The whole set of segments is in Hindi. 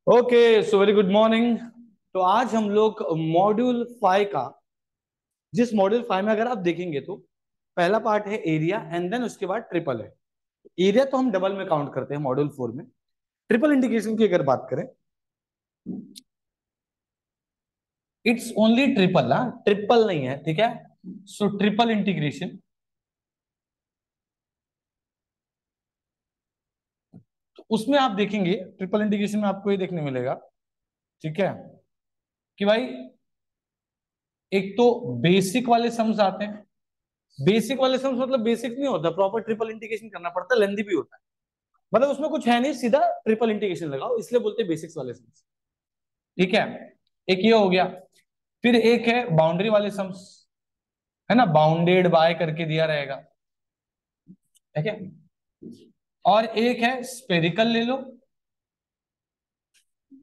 Okay, so very good morning. तो आज हम लोग मॉड्यूल 5 का, जिस मॉड्यूल 5 में अगर आप देखेंगे तो पहला पार्ट है एरिया एंड देन उसके बाद ट्रिपल है। एरिया तो हम डबल में काउंट करते हैं मॉड्यूल 4 में। ट्रिपल इंटीग्रेशन की अगर बात करें, इट्स ओनली ट्रिपल, हाँ ट्रिपल नहीं है, ठीक है। सो ट्रिपल इंटीग्रेशन, तो उसमें आप देखेंगे ट्रिपल इंटीग्रेशन में आपको ये देखने मिलेगा, ठीक है, कि भाई एक तो बेसिक वाले सम्स आते हैं। बेसिक वाले सम्स मतलब बेसिक नहीं होता, प्रॉपर ट्रिपल इंटीग्रेशन करना पड़ता है, लेंथी भी होता है। मतलब उसमें कुछ है नहीं, सीधा ट्रिपल इंटीग्रेशन लगाओ, इसलिए बोलते हैं बेसिक्स वाले सम्स, ठीक है। एक ये हो गया। फिर एक है बाउंड्री वाले सम्स, है ना, बाउंडेड बाय करके दिया रहेगा, ठीक है। और एक है स्पेरिकल ले लो,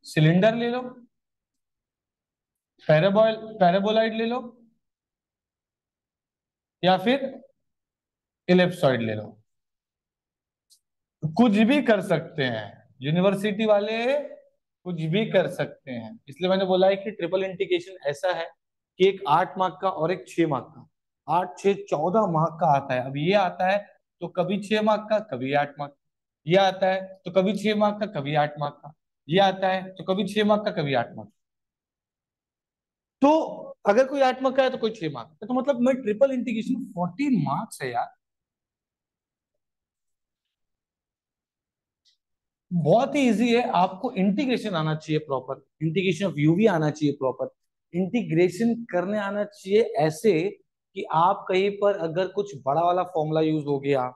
सिलेंडर ले लो, पैराबोलाइड ले लो, या फिर इलिप्सॉइड ले लो। कुछ भी कर सकते हैं यूनिवर्सिटी वाले, कुछ भी कर सकते हैं। इसलिए मैंने बोला है कि ट्रिपल इंटीग्रेशन ऐसा है कि एक 8 मार्क का और एक 6 मार्क का, 8 6 14 मार्क का आता है। अब ये आता है तो कभी 6 मार्क का, कभी 8 मार्क, ये आता है तो कभी 6 मार्क का, कभी 8 मार्क का, ये आता है तो कभी 6 मार्क का, कभी 8 मार्क। तो अगर कोई 8 मार्क का है तो कोई 6 मार्क का, तो मतलब मैं ट्रिपल इंटीग्रेशन 14 मार्क्स है यार। बहुत ही इजी है, आपको इंटीग्रेशन आना चाहिए प्रॉपर, इंटीग्रेशन ऑफ यूवी आना चाहिए प्रॉपर, इंटीग्रेशन करने आना चाहिए ऐसे कि आप कहीं पर अगर कुछ बड़ा वाला फॉर्मूला यूज हो गया,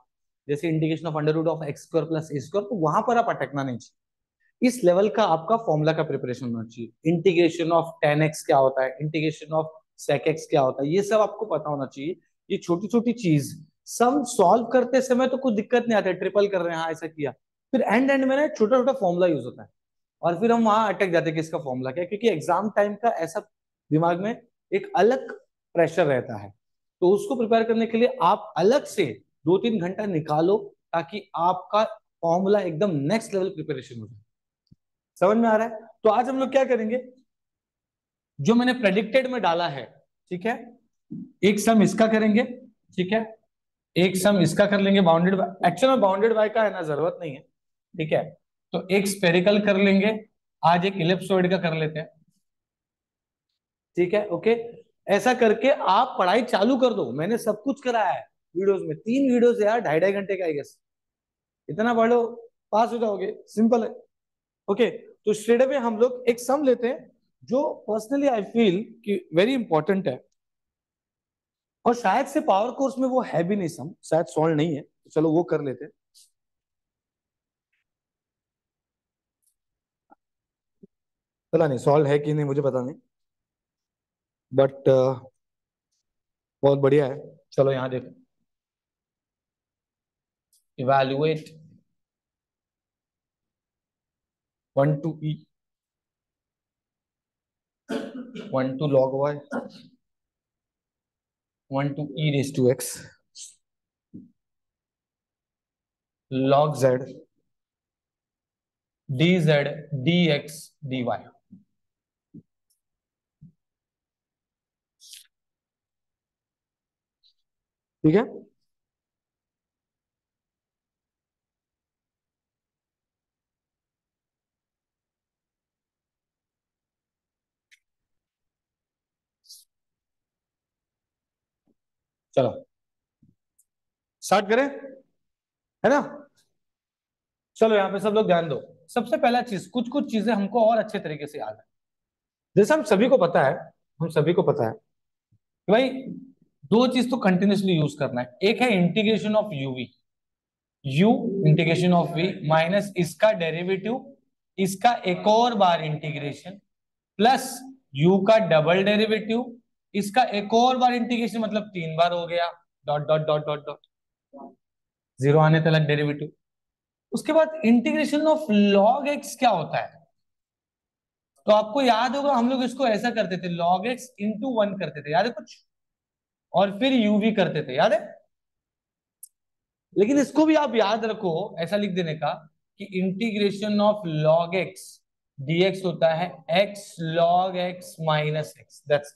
जैसे integration of under root of x square plus a square, तो वहां पर आप अटकना नहीं चाहिए। इस लेवल का आपका फॉर्मूला का प्रिपरेशन होना चाहिए। इंटीग्रेशन ऑफ टेन एक्स क्या होता है, इंटीग्रेशन ऑफ सेक एक्स क्या होता है, ये सब आपको पता होना चाहिए। ये छोटी छोटी चीज सम सॉल्व करते समय तो कुछ दिक्कत नहीं आती, ट्रिपल कर रहे हैं, हाँ ऐसा किया, फिर एंड एंड में ना छोटा छोटा फॉर्मूला यूज होता है, और फिर हम वहां अटक जाते हैं कि इसका फॉर्मूला क्या है, क्योंकि एग्जाम टाइम का ऐसा दिमाग में एक अलग प्रेशर रहता है। तो उसको प्रिपेयर करने के लिए आप अलग से 2 3 घंटा निकालो, ताकि आपका फॉर्मूला एकदम नेक्स्ट लेवल प्रिपरेशन हो जाए। समझ में आ रहा है? तो आज हम लोग क्या करेंगे, जो मैंने प्रेडिक्टेड में डाला है, ठीक है, एक सम इसका करेंगे, ठीक है, एक सम इसका कर लेंगे बाउंडेड बाय, एक्चुअल में बाउंडेड बाय का है ना, जरूरत नहीं है, ठीक है। तो एक स्पेरिकल कर लेंगे, आज एक इलिप्सोइड का कर लेते हैं, ठीक है, ओके। ऐसा करके आप पढ़ाई चालू कर दो, मैंने सब कुछ कराया है वीडियोस में, 3 वीडियोस है यार, 2.5 2.5 घंटे का, आई गेस इतना पढ़ लो, पास हो जाओगे, सिंपल है। ओके, तो स्ट्रेट अवे हम लोग एक सम लेते हैं, जो पर्सनली आई फील कि वेरी इंपॉर्टेंट है, और शायद से पावर कोर्स में वो है भी नहीं, सम शायद सॉल्व नहीं है, तो चलो वो कर लेते हैं। पता नहीं सॉल्व है कि नहीं, मुझे पता नहीं, बट बहुत बढ़िया है। चलो यहाँ देखो, evaluate 1 to e 1 to log y 1 to e raised to x log z dz dx dy। ठीक है, चलो स्टार्ट करें, है ना। चलो यहाँ पे सब लोग ध्यान दो। सबसे पहला चीज, कुछ कुछ चीजें हमको और अच्छे तरीके से याद है। जैसे हम सभी को पता है, हम सभी को पता है कि भाई दो चीज तो कंटिन्यूसली यूज करना है। एक है integration of u v, u integration of v minus इसका डेरिवेटिव, इसका एक और बार इंटीग्रेशन, प्लस यू का डबल डेरिवेटिव, इसका एक और बार इंटीग्रेशन, मतलब 3 बार हो गया, dot dot dot dot dot, zero आने तक डेरिवेटिव। उसके बाद इंटीग्रेशन ऑफ लॉग एक्स क्या होता है, तो आपको याद होगा हम लोग इसको ऐसा करते थे, लॉग एक्स इंटू 1 करते थे, याद है कुछ, और फिर यूवी करते थे, याद है। लेकिन इसको भी आप याद रखो, ऐसा लिख देने का कि integration of log x dx होता है x log x minus x, that's.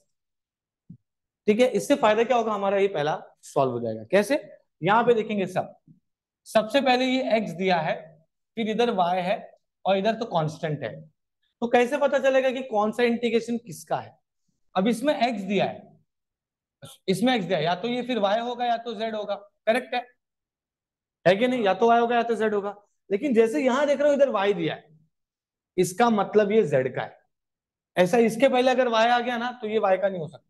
ठीक है, इससे फायदा क्या होगा हमारा, ये पहला सॉल्व हो जाएगा। कैसे? यहां पे देखेंगे सबसे पहले ये x दिया है, फिर इधर y है, और इधर तो कांस्टेंट है। तो कैसे पता चलेगा कि कौन सा इंटीग्रेशन किसका है? अब इसमें x दिया है, इसमें x दिया है, या तो ये फिर y होगा या तो z होगा। करेक्ट है कि नहीं? या तो y होगा या तो z होगा। लेकिन जैसे यहां देख रहे हो इधर y दिया है, इसका मतलब ये z का है। ऐसा इसके पहले अगर y आ गया ना तो ये y का नहीं हो सकता।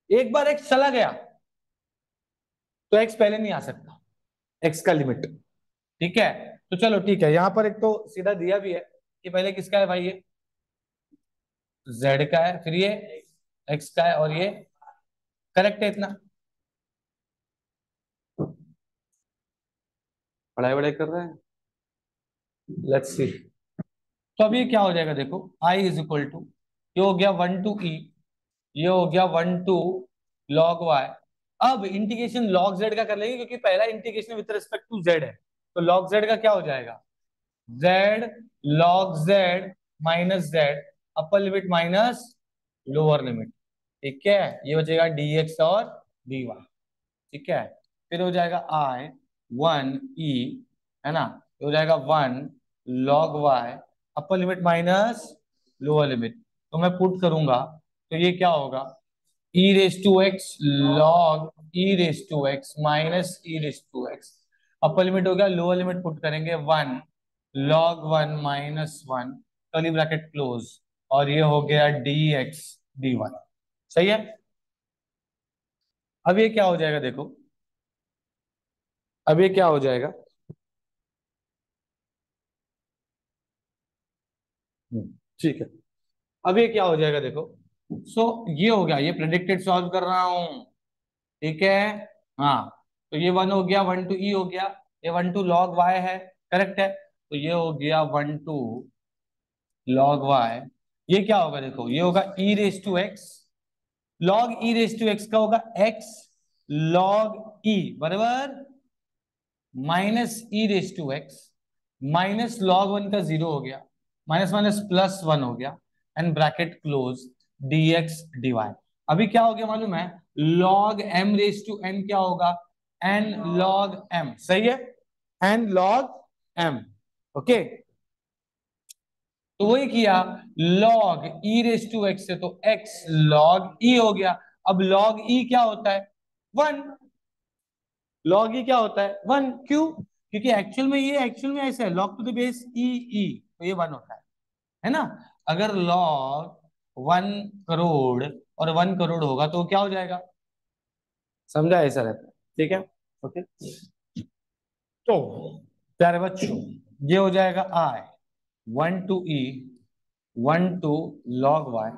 एक बार x चला गया तो x पहले नहीं आ सकता, x का लिमिट। ठीक है, तो चलो ठीक है, यहां पर एक तो सीधा दिया भी है कि पहले किसका है भाई, ये z का है, फिर ये x का है, और ये करेक्ट है इतना। पढ़ाई वढ़ाई कर रहे हैं? Let's see. तो अब ये क्या हो जाएगा देखो, i इज इक्वल टू, ये हो गया 1 to e, ये हो गया 1 to log y। अब इंटीग्रेशन log z का कर लेंगे क्योंकि पहला integration with respect to z है। तो log z का क्या हो जाएगा, z log z minus z, अपर लिमिट माइनस लोअर लिमिट। ठीक है, ये बचेगा dx और dy। ठीक है, फिर हो जाएगा i 1 e, है ना, ये हो जाएगा 1 log y, upper limit minus lower limit. तो मैं पुट करूंगा तो ये क्या होगा, e raise to x log e raise to x minus e raise to x, upper limit हो गया, लोअर लिमिट पुट करेंगे 1 log 1 minus 1, curly bracket close, और ये हो गया dx dy। सही है। अब ये क्या हो जाएगा देखो, अब ये क्या हो जाएगा, ठीक है, अब ये क्या हो जाएगा देखो। ये हो गया, ये प्रेडिक्टेड सॉल्व कर रहा हूं। ठीक है, हाँ, तो ये 1 हो गया, 1 to e हो गया, ये 1 to log y है। करेक्ट है, तो ये हो गया 1 to log y। ये क्या होगा देखो, ये होगा e raise to x, log e raise to x का होगा x log e बराबर minus e raise to x, minus log 1 का 0 हो गया, माइनस माइनस प्लस 1 हो गया, and bracket close dx dy। अभी क्या हो गया मालूम है, log m raise to n क्या होगा, n log m। सही है, n log m। ओके, तो वही किया, log e raise to x से तो x log e हो गया। अब log e क्या होता है, 1। लॉग ई क्या होता है, 1। क्यों? क्योंकि एक्चुअल में ये एक्चुअल में ऐसा है, लॉग टू द बेस ई ई, तो ये 1 होता है ना। अगर लॉग 1 करोड़ और 1 करोड़ होगा तो क्या हो जाएगा, समझा, ऐसा रहता है। ठीक है, ओके। तो प्यारे बच्चों, ये हो जाएगा आई 1 to e 1 to log y,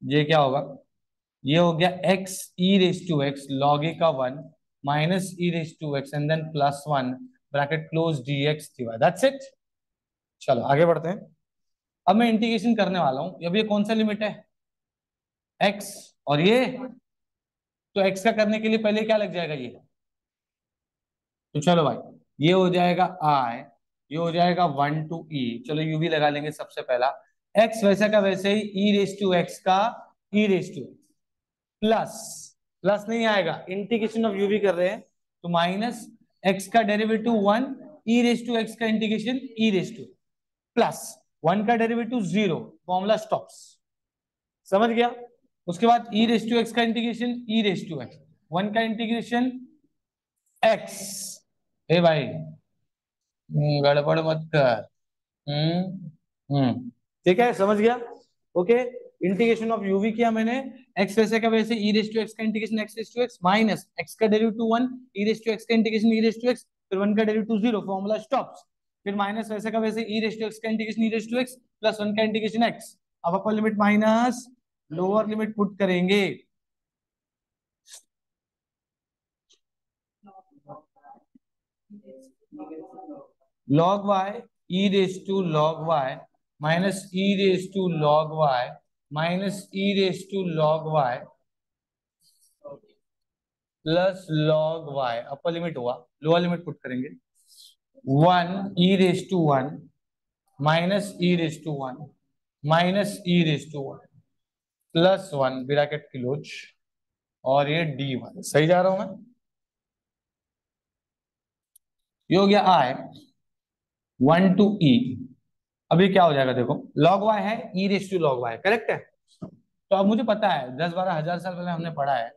ये क्या होगा, ये हो गया x e raise to x log a का 1 minus e raise to x and then plus 1 bracket close dx dy, that's it. चलो आगे बढ़ते हैं। अब मैं इंटीग्रेशन करने वाला हूं। अब ये कौन सा लिमिट है, x, और ये, तो x का करने के लिए पहले क्या लग जाएगा ये, तो चलो भाई, ये हो जाएगा i, ये हो जाएगा 1 to e, चलो u भी लगा लेंगे सबसे पहला। x वैसा का वैसे ही e रेस टू एक्स का e raise to x, plus, plus नहीं आएगा, इंटीग्रेशन ऑफ u भी कर रहे हैं, तो माइनस x का derivative 1, e raise to x का integration e raise to, plus 1 का डेरिवेटिव 0, फॉर्मूला स्टॉप्स। समझ गया? उसके बाद e रेस टू एक्स का integration e raise to x, 1 का इंटीग्रेशन x। ए भाई, गड़बड़ मत कर। ठीक है, समझ गया? ओके, इंटीग्रेशन ऑफ यूवी किया मैंने, एक्स वैसे का वैसे ई रेस टू एक्स का integration x raise to x minus x का derivative 1, e raise to x का integration e raise to x, फिर 1 का डेरिवेटिव 0, फॉर्मूला स्टॉप्स, फिर माइनस वैसे का वैसे ई रेस टू एक्स का integration e raise to x plus 1 का इंटीग्रेशन एक्स। अब upper limit minus lower limit put करेंगे, log y e raise to log y minus e raise to log y minus e raise to log y plus log y, upper limit हुआ, लोअर लिमिट पुट करेंगे 1 e raise to 1 minus e raise to one minus e raise to one plus one bracket close, और ये डी वन। सही जा रहा हूं मैं? ये हो गया आई वन टू ई। अभी क्या हो जाएगा देखो, लॉग वाई है, e raise to log y, correct है? तो अब मुझे पता है 10-12 हजार साल पहले हमने पढ़ा है,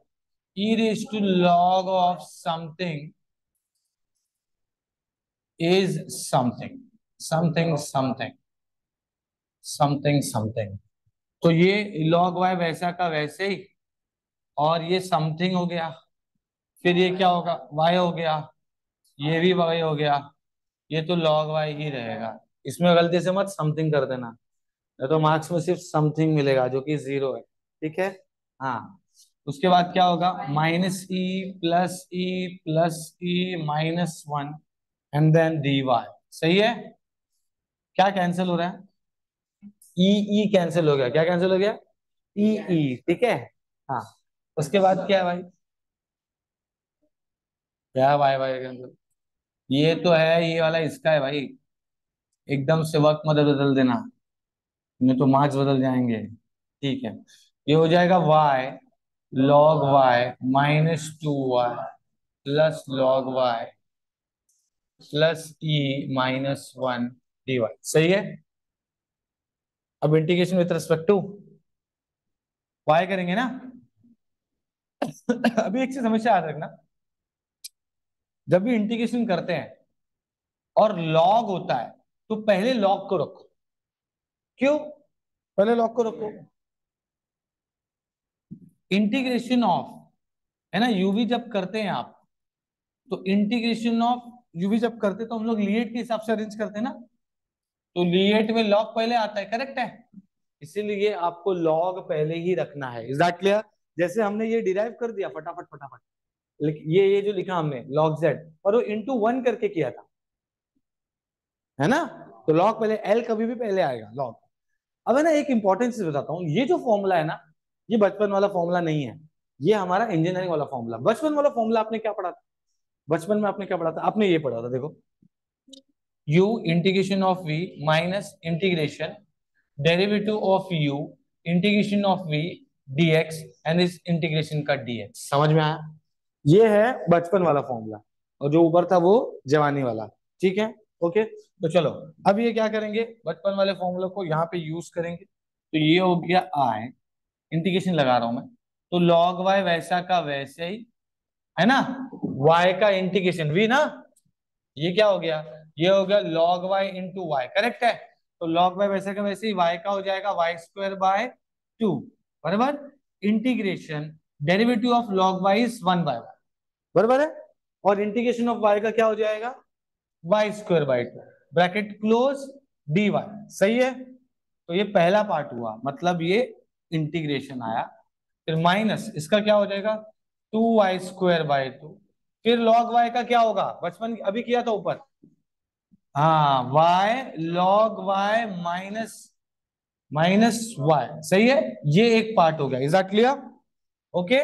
e raise to log of something is something something something something something. तो ये लॉग वाई वैसा का वैसे ही, और ये समथिंग हो गया, फिर ये क्या होगा, वाई हो गया, ये भी वाई हो गया, ये तो लॉग वाई ही रहेगा। इसमें गलती से मत समथिंग कर देना, नहीं तो मार्क्स में सिर्फ समथिंग मिलेगा जो कि 0 है। ठीक है? हाँ। उसके बाद क्या होगा, -e + e minus one and then dy। सही है? क्या कैंसिल हो रहा है? ई ई कैंसिल हो गया। क्या कैंसिल हो गया? ई ई। ठीक है? हाँ। उसके बाद क्या है भाई? क्या है भाई? भाई कैंसिल, ये तो है, ये वाला इसका है भाई। एकदम से वक्त मत बदल देना, नहीं तो मार्क्स बदल जाएंगे। ठीक है? ये हो जाएगा y log y -2y plus log y plus e -1 dy। सही है? अब integration with respect to y करेंगे ना। अभी एक चीज हमेशा याद रखना, जब भी इंटीग्रेशन करते हैं और लॉग होता है तो पहले लॉग को रखो। क्यों पहले लॉग को रखो? इंटीग्रेशन ऑफ, है ना, यूवी जब करते हैं आप, तो इंटीग्रेशन ऑफ यूवी जब करते हैं तो हम लोग लीएट के हिसाब से अरेंज करते हैं ना, तो लीएट में लॉग पहले आता है, करेक्ट है? इसीलिए आपको लॉग पहले ही रखना है। Is that clear? जैसे हमने ये डिराइव कर दिया फटाफट फटाफट, ये जो लिखा हमने लॉग जेड, और वो इंटू वन करके किया था, है ना? तो लॉग पहले, एल कभी भी पहले आएगा लॉग। अब है ना, एक इंपॉर्टेंट चीज बताता हूँ, ये जो फॉर्मूला है ना, ये बचपन वाला फॉर्मूला नहीं है, ये हमारा इंजीनियरिंग वाला फॉर्मूला। बचपन वाला फॉर्मूला आपने क्या पढ़ा था? बचपन में आपने क्या पढ़ा था? आपने ये पढ़ा था, देखो, u integration of v minus integration derivative of u integration of v dx and इस इंटीग्रेशन का dx। समझ में आया? ये है बचपन वाला फॉर्मूला, और जो ऊपर था वो जवानी वाला। ठीक है? ओके, तो चलो अब ये क्या करेंगे, बचपन वाले फॉर्मूला को यहाँ पे यूज करेंगे। तो ये हो गया आई, इंटीग्रेशन लगा रहा हूं मैं, तो log y वैसा का वैसे ही, है ना, y का इंटीग्रेशन v ना, ये क्या हो गया, ये हो गया log y into y, correct है? तो log y वैसे का वैसे ही y का हो जाएगा y² / 2, बराबर integration derivative of log y is 1/y, बराबर है? और इंटीग्रेशन ऑफ y का क्या हो जाएगा, y² / 2 ब्रैकेट क्लोज dy। सही है? तो ये पहला पार्ट हुआ, मतलब ये इंटीग्रेशन आया। फिर माइनस इसका क्या हो जाएगा, 2y² / 2। फिर log y का क्या होगा, बचपन अभी किया था ऊपर, हाँ, y log y minus minus y। सही है? ये एक पार्ट हो गया। Is that clear? ओके।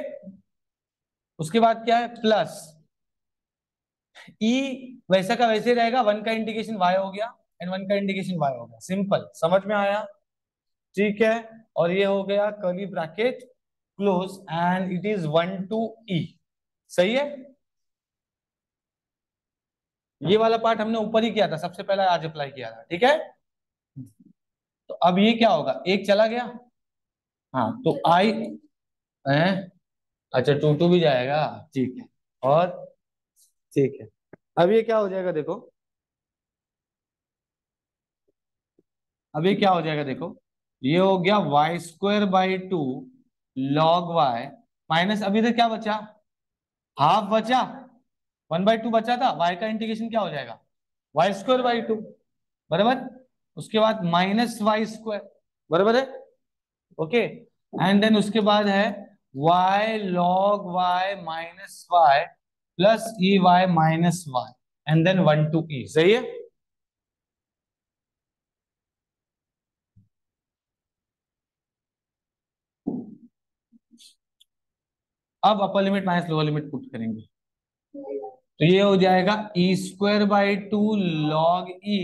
उसके बाद क्या है, प्लस e वैसा का वैसे रहेगा, वन का इंटीग्रेशन y हो गया एंड वन का इंटीग्रेशन y हो गया। सिंपल, समझ में आया? ठीक है? और ये हो गया curly bracket close and it is 1 to e। सही है? ये वाला पार्ट हमने ऊपर ही किया था, सबसे पहले आज अप्लाई किया था। ठीक है? तो अब ये क्या होगा, एक चला गया, हाँ, तो आई है, अच्छा 2 भी जाएगा, ठीक है। और ठीक है, अब ये क्या हो जाएगा देखो, अब ये क्या हो जाएगा देखो, ये हो गया y² / 2 log y माइनस, अभी तक क्या बचा, हाफ बचा, 1/2 बचा था, y का इंटीग्रेशन क्या हो जाएगा, y²/2, बराबर। उसके बाद -y², बराबर है? ओके, एंड देन उसके बाद है y log y minus y plus e y minus y and then 1 to e। सही है? अब upper limit minus lower limit put करेंगे, तो ये हो जाएगा e² / 2 log e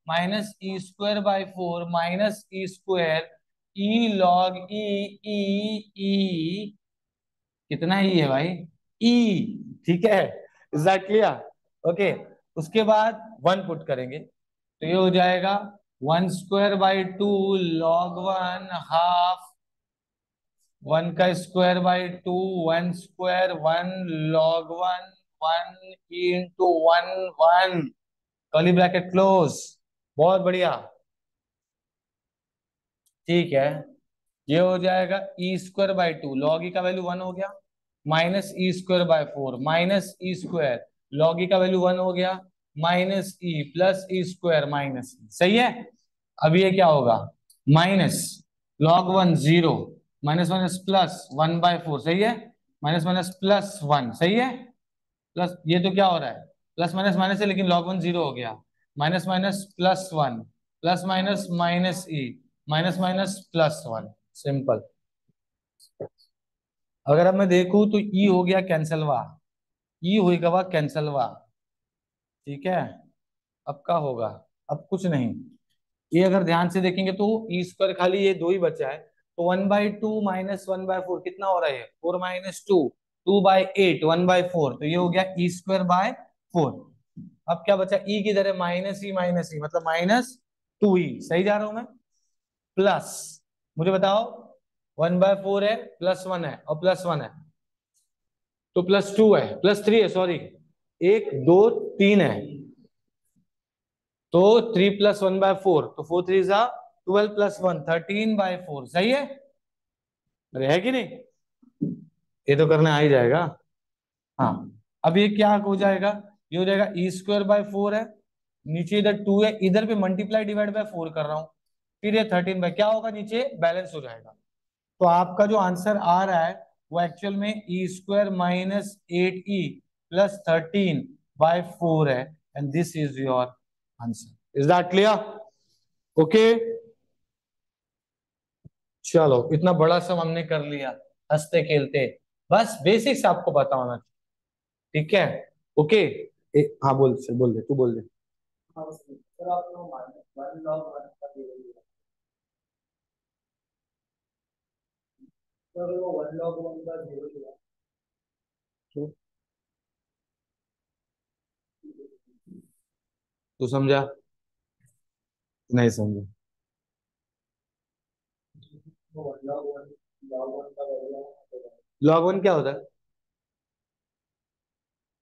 minus e square by four minus e square e log e e कितना ई है भाई, ई, ठीक है, इज दैट क्लियर? ओके, उसके बाद वन पुट करेंगे तो ये हो जाएगा one square by two log one half one का square by two one square one log one one into one one curly bracket close. बहुत बढ़िया, ठीक है। ये हो जाएगा e square by two log e का वैल्यू वन हो गया minus e square by four minus e square log e का वैल्यू वन हो गया minus e plus e square minus e, सही है। अब ये क्या होगा minus log one zero minus minus plus one by four, सही है, माइनस माइनस प्लस वन, सही है, प्लस ये तो क्या हो रहा है प्लस माइनस माइनस है लेकिन log वन जीरो हो गया minus minus plus one plus minus minus e minus minus plus one, simple. अगर अब मैं देखूं तो ई हो गया कैंसलवा, ई होगा कैंसलवा, ठीक है। अब क्या होगा, अब कुछ नहीं, ये अगर ध्यान से देखेंगे तो ई स्क्वायर खाली ये दो ही बचा है तो one by two minus one by four कितना हो रहा है four minus two two by eight one by four तो ये हो गया ई स्क्वायर बाय फोर। अब क्या बचा ई की तरह माइनस ई मतलब माइनस टू ई, सही जा रहा हूं मैं, प्लस मुझे बताओ वन बाय फोर है प्लस वन है और प्लस वन है तो प्लस टू है प्लस थ्री है सॉरी, एक दो तीन है तो three plus one by four तो फोर थ्री जा twelve plus one thirteen by four, सही है, अरे है कि नहीं, ये तो करने आ ही जाएगा। हाँ, अब ये क्या हो जाएगा, ये हो जाएगा ई स्क्वायर बाय फोर है नीचे इधर टू है इधर पे मल्टीप्लाई डिवाइड बाय फोर कर रहा हूं फिर ये थर्टीन बाय क्या होगा नीचे बैलेंस हो जाएगा। तो आपका जो आंसर आ रहा है वो एक्चुअल में e square minus eight e plus thirteen by four है and this is your answer, is that clear? Okay, चलो इतना बड़ा सम हमने कर लिया हंसते खेलते, बस बेसिक्स आपको पता होना चाहिए, ठीक है। ओके, हाँ बोल से बोल दे तू बोल दे। हाँ, सर आपको वन लॉग वन का दे रही है। सर वो वन लॉग वन का जीरो दिया। क्यों? तू समझा? नहीं समझा। लॉग वन क्या होता है?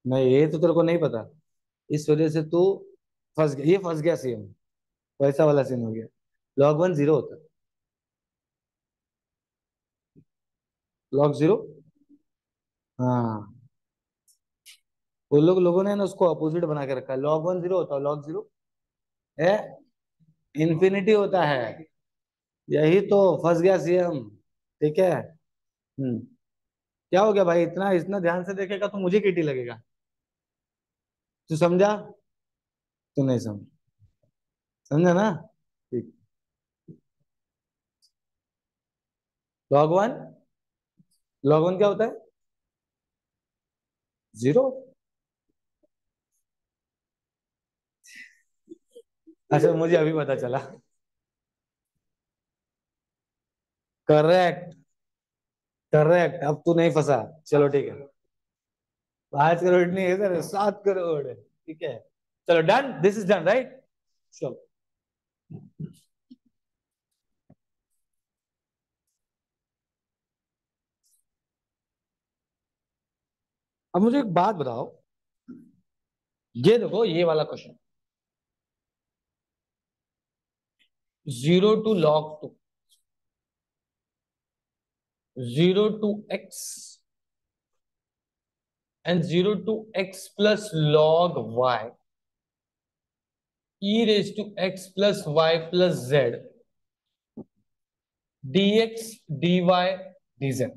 नहीं ये तो तेरे को नहीं पता, इस वजह से तू फंस गया, ये फंस गया सीन, वैसा वाला सीन हो गया। लॉग वन जीरो होता है, लॉग जीरो, हाँ, वो लोगों ने ना उसको अपोजिट बना के रखा है, लॉग वन जीरो होता है लॉग जीरो है इन्फिनिटी होता है, यही तो फंस गया सीएम, ठीक है। क्या हो गया भाई, इतना इतना ध्यान से देखेगा तो मुझे किटी लगेगा, तू समझा? तू नहीं समझ, समझा ना? ठीक, लॉग वन, लॉग वन क्या होता है जीरो, अच्छा मुझे अभी पता चला, करेक्ट, करेक्ट, अब तू नहीं फंसा, चलो ठीक है, 5 करोड़ नहीं है सर 7 करोड़ है, ठीक है, चलो done, this is done right, चलो। अब मुझे एक बात बताओ, ये देखो ये वाला question, zero to log two, zero to x and zero to x plus log y e raised to x plus y plus z dx dy dz।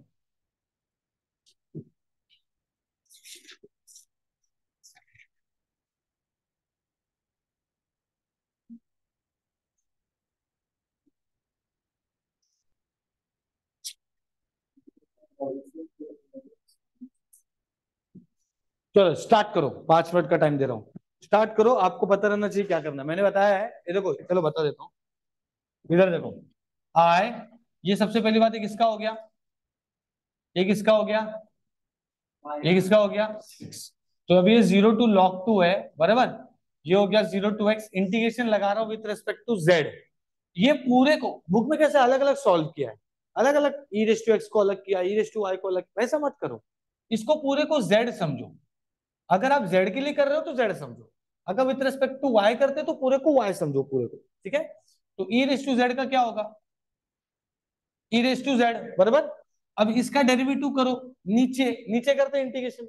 चलो स्टार्ट करो, 5 मिनट का टाइम दे रहा हूं, स्टार्ट करो, आपको पता रहना चाहिए क्या करना है। मैंने बताया है, ये देखो, चलो बता देता हूँ। इधर देखो, आई, ये सबसे पहली बात, ये किसका हो गया, ये किसका हो गया, ये किसका हो गया, तो अभी ये 0 to log 2 है, बराबर। ये हो गया 0 to x, इंटीग्रेशन लगा रहा हूं विथ रेस्पेक्ट टू जेड। ये पूरे को बुक में कैसे अलग अलग सॉल्व किया है, अलग अलग, ई रेस टू एक्स को अलग किया, ई रेस टू वाई को अलग, वैसा मत करो। इसको पूरे को जेड समझो। अगर आप जेड के लिए कर रहे हो तो जेड समझो, अगर विथ रेस्पेक्ट टू वाई करते हो तो पूरे को वाई समझो, पूरे को, ठीक है। तो ई रेस टू जेड का क्या होगा, ई रेस टू जेड, बराबर। अब इसका डेरिवेटिव करो, नीचे नीचे करते इंटीग्रेशन,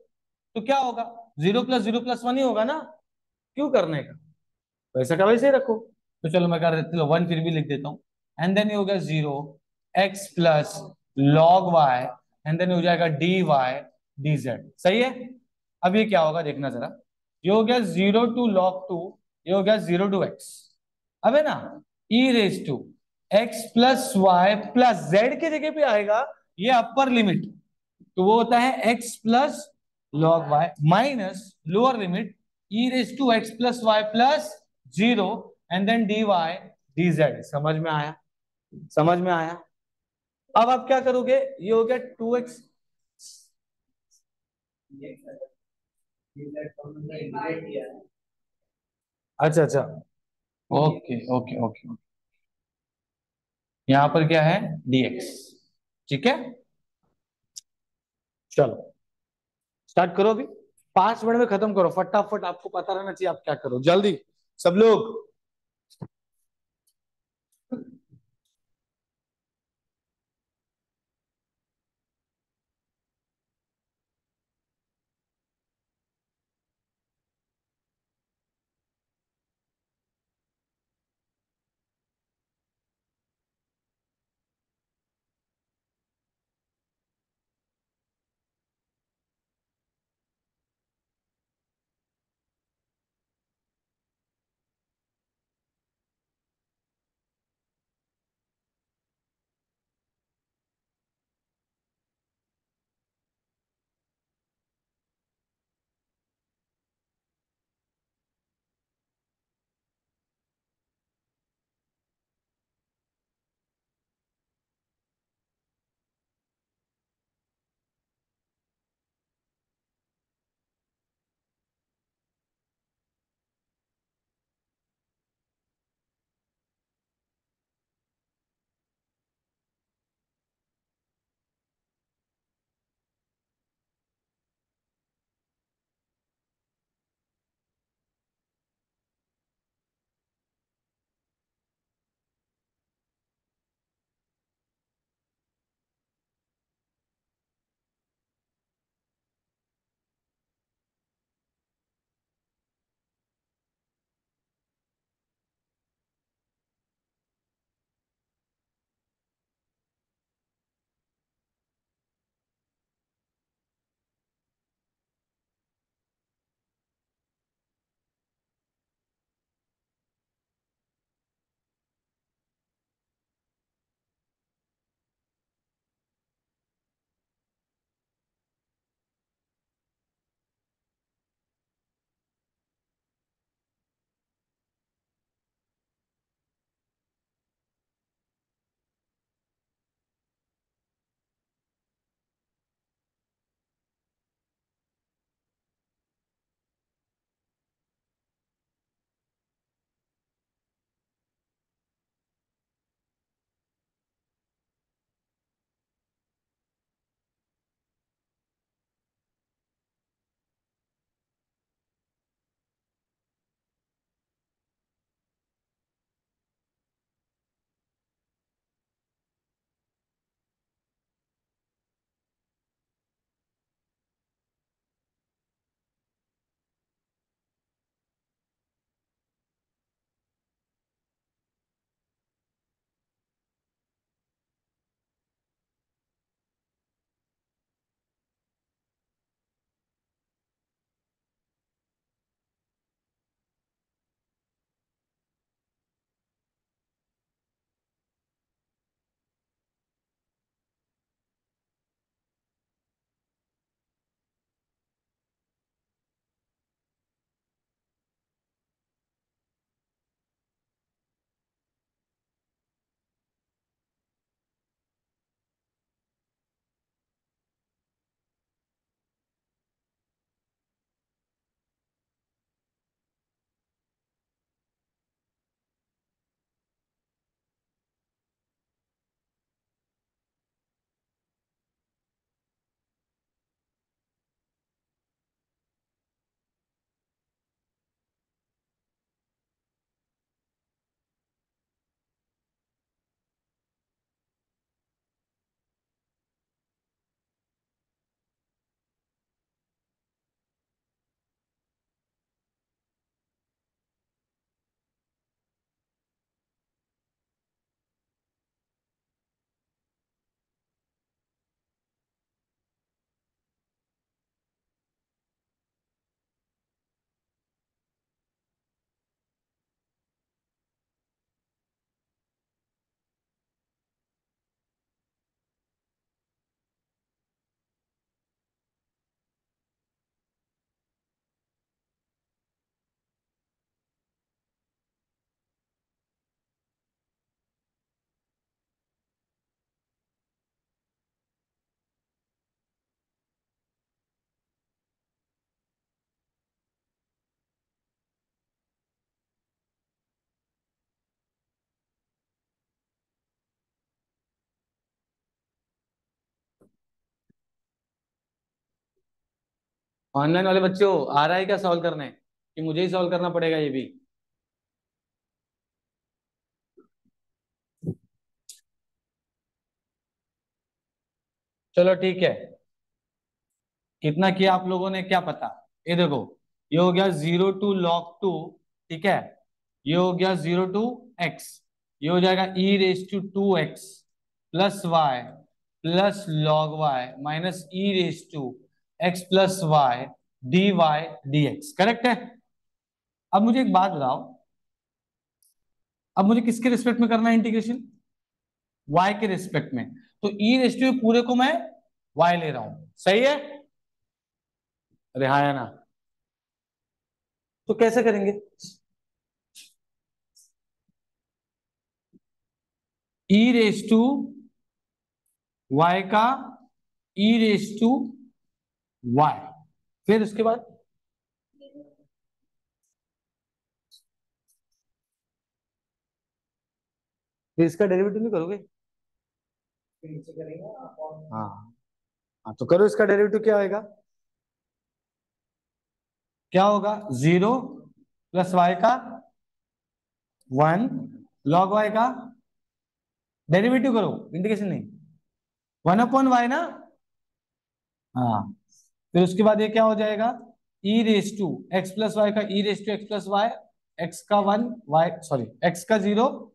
तो क्या होगा, 0 + 0 + 1 ही होगा ना, क्यों करने का, वैसा का वैसे ही रखो। तो चलो मैं कर देता हूँ, 1 फिर भी लिख देता हूँ। एंड देन ये हो गया 0 x + log y, and then हो जाएगा dy dz, सही है। अब ये क्या होगा देखना जरा, ये हो गया 0 to log 2, ये हो गया 0 to x। अब है ना, e⁻x + y + z की जगह पे आएगा ये अपर लिमिट, तो वो होता है x + log y minus lower limit e⁻x + y + 0, and then dy dz। समझ में आया, समझ में आया। अब आप क्या करोगे, ये हो गया 2x। अच्छा अच्छा, ओके ओके ओके, यहां पर क्या है, dx, ठीक है। चलो स्टार्ट करो अभी, 5 मिनट में खत्म करो फटाफट, आपको पता रहना चाहिए आप क्या करो, जल्दी सब लोग। ऑनलाइन वाले बच्चों, आ रहा है क्या सॉल्व करने, कि मुझे ही सॉल्व करना पड़ेगा ये भी? चलो ठीक है। कितना किया आप लोगों ने, क्या पता? ये देखो, ये हो गया 0 to log 2, ठीक है। ये हो गया 0 to x, ये हो जाएगा e⁻²x plus y plus log y minus e⁻x plus y dy dx, correct है। अब मुझे एक बात बताओ, अब मुझे किसके रिस्पेक्ट में करना है इंटीग्रेशन? y के रिस्पेक्ट में। तो e⁻, पूरे को मैं y ले रहा हूं, सही है? अरे हाँ या ना? तो कैसे करेंगे? e⁻y का e⁻y, फिर उसके बाद फिर इसका डेरिवेटिव नहीं करोगे? हाँ हाँ, तो करो, इसका डेरिवेटिव क्या आएगा? क्या होगा? 0 + y का 1 log y का डेरिवेटिव करो, इंटीग्रेशन नहीं। 1/y ना? हाँ, फिर उसके बाद ये क्या हो जाएगा? e⁻x प्लस वाई का e⁻x प्लस वाई, x का 1 y, सॉरी x का 0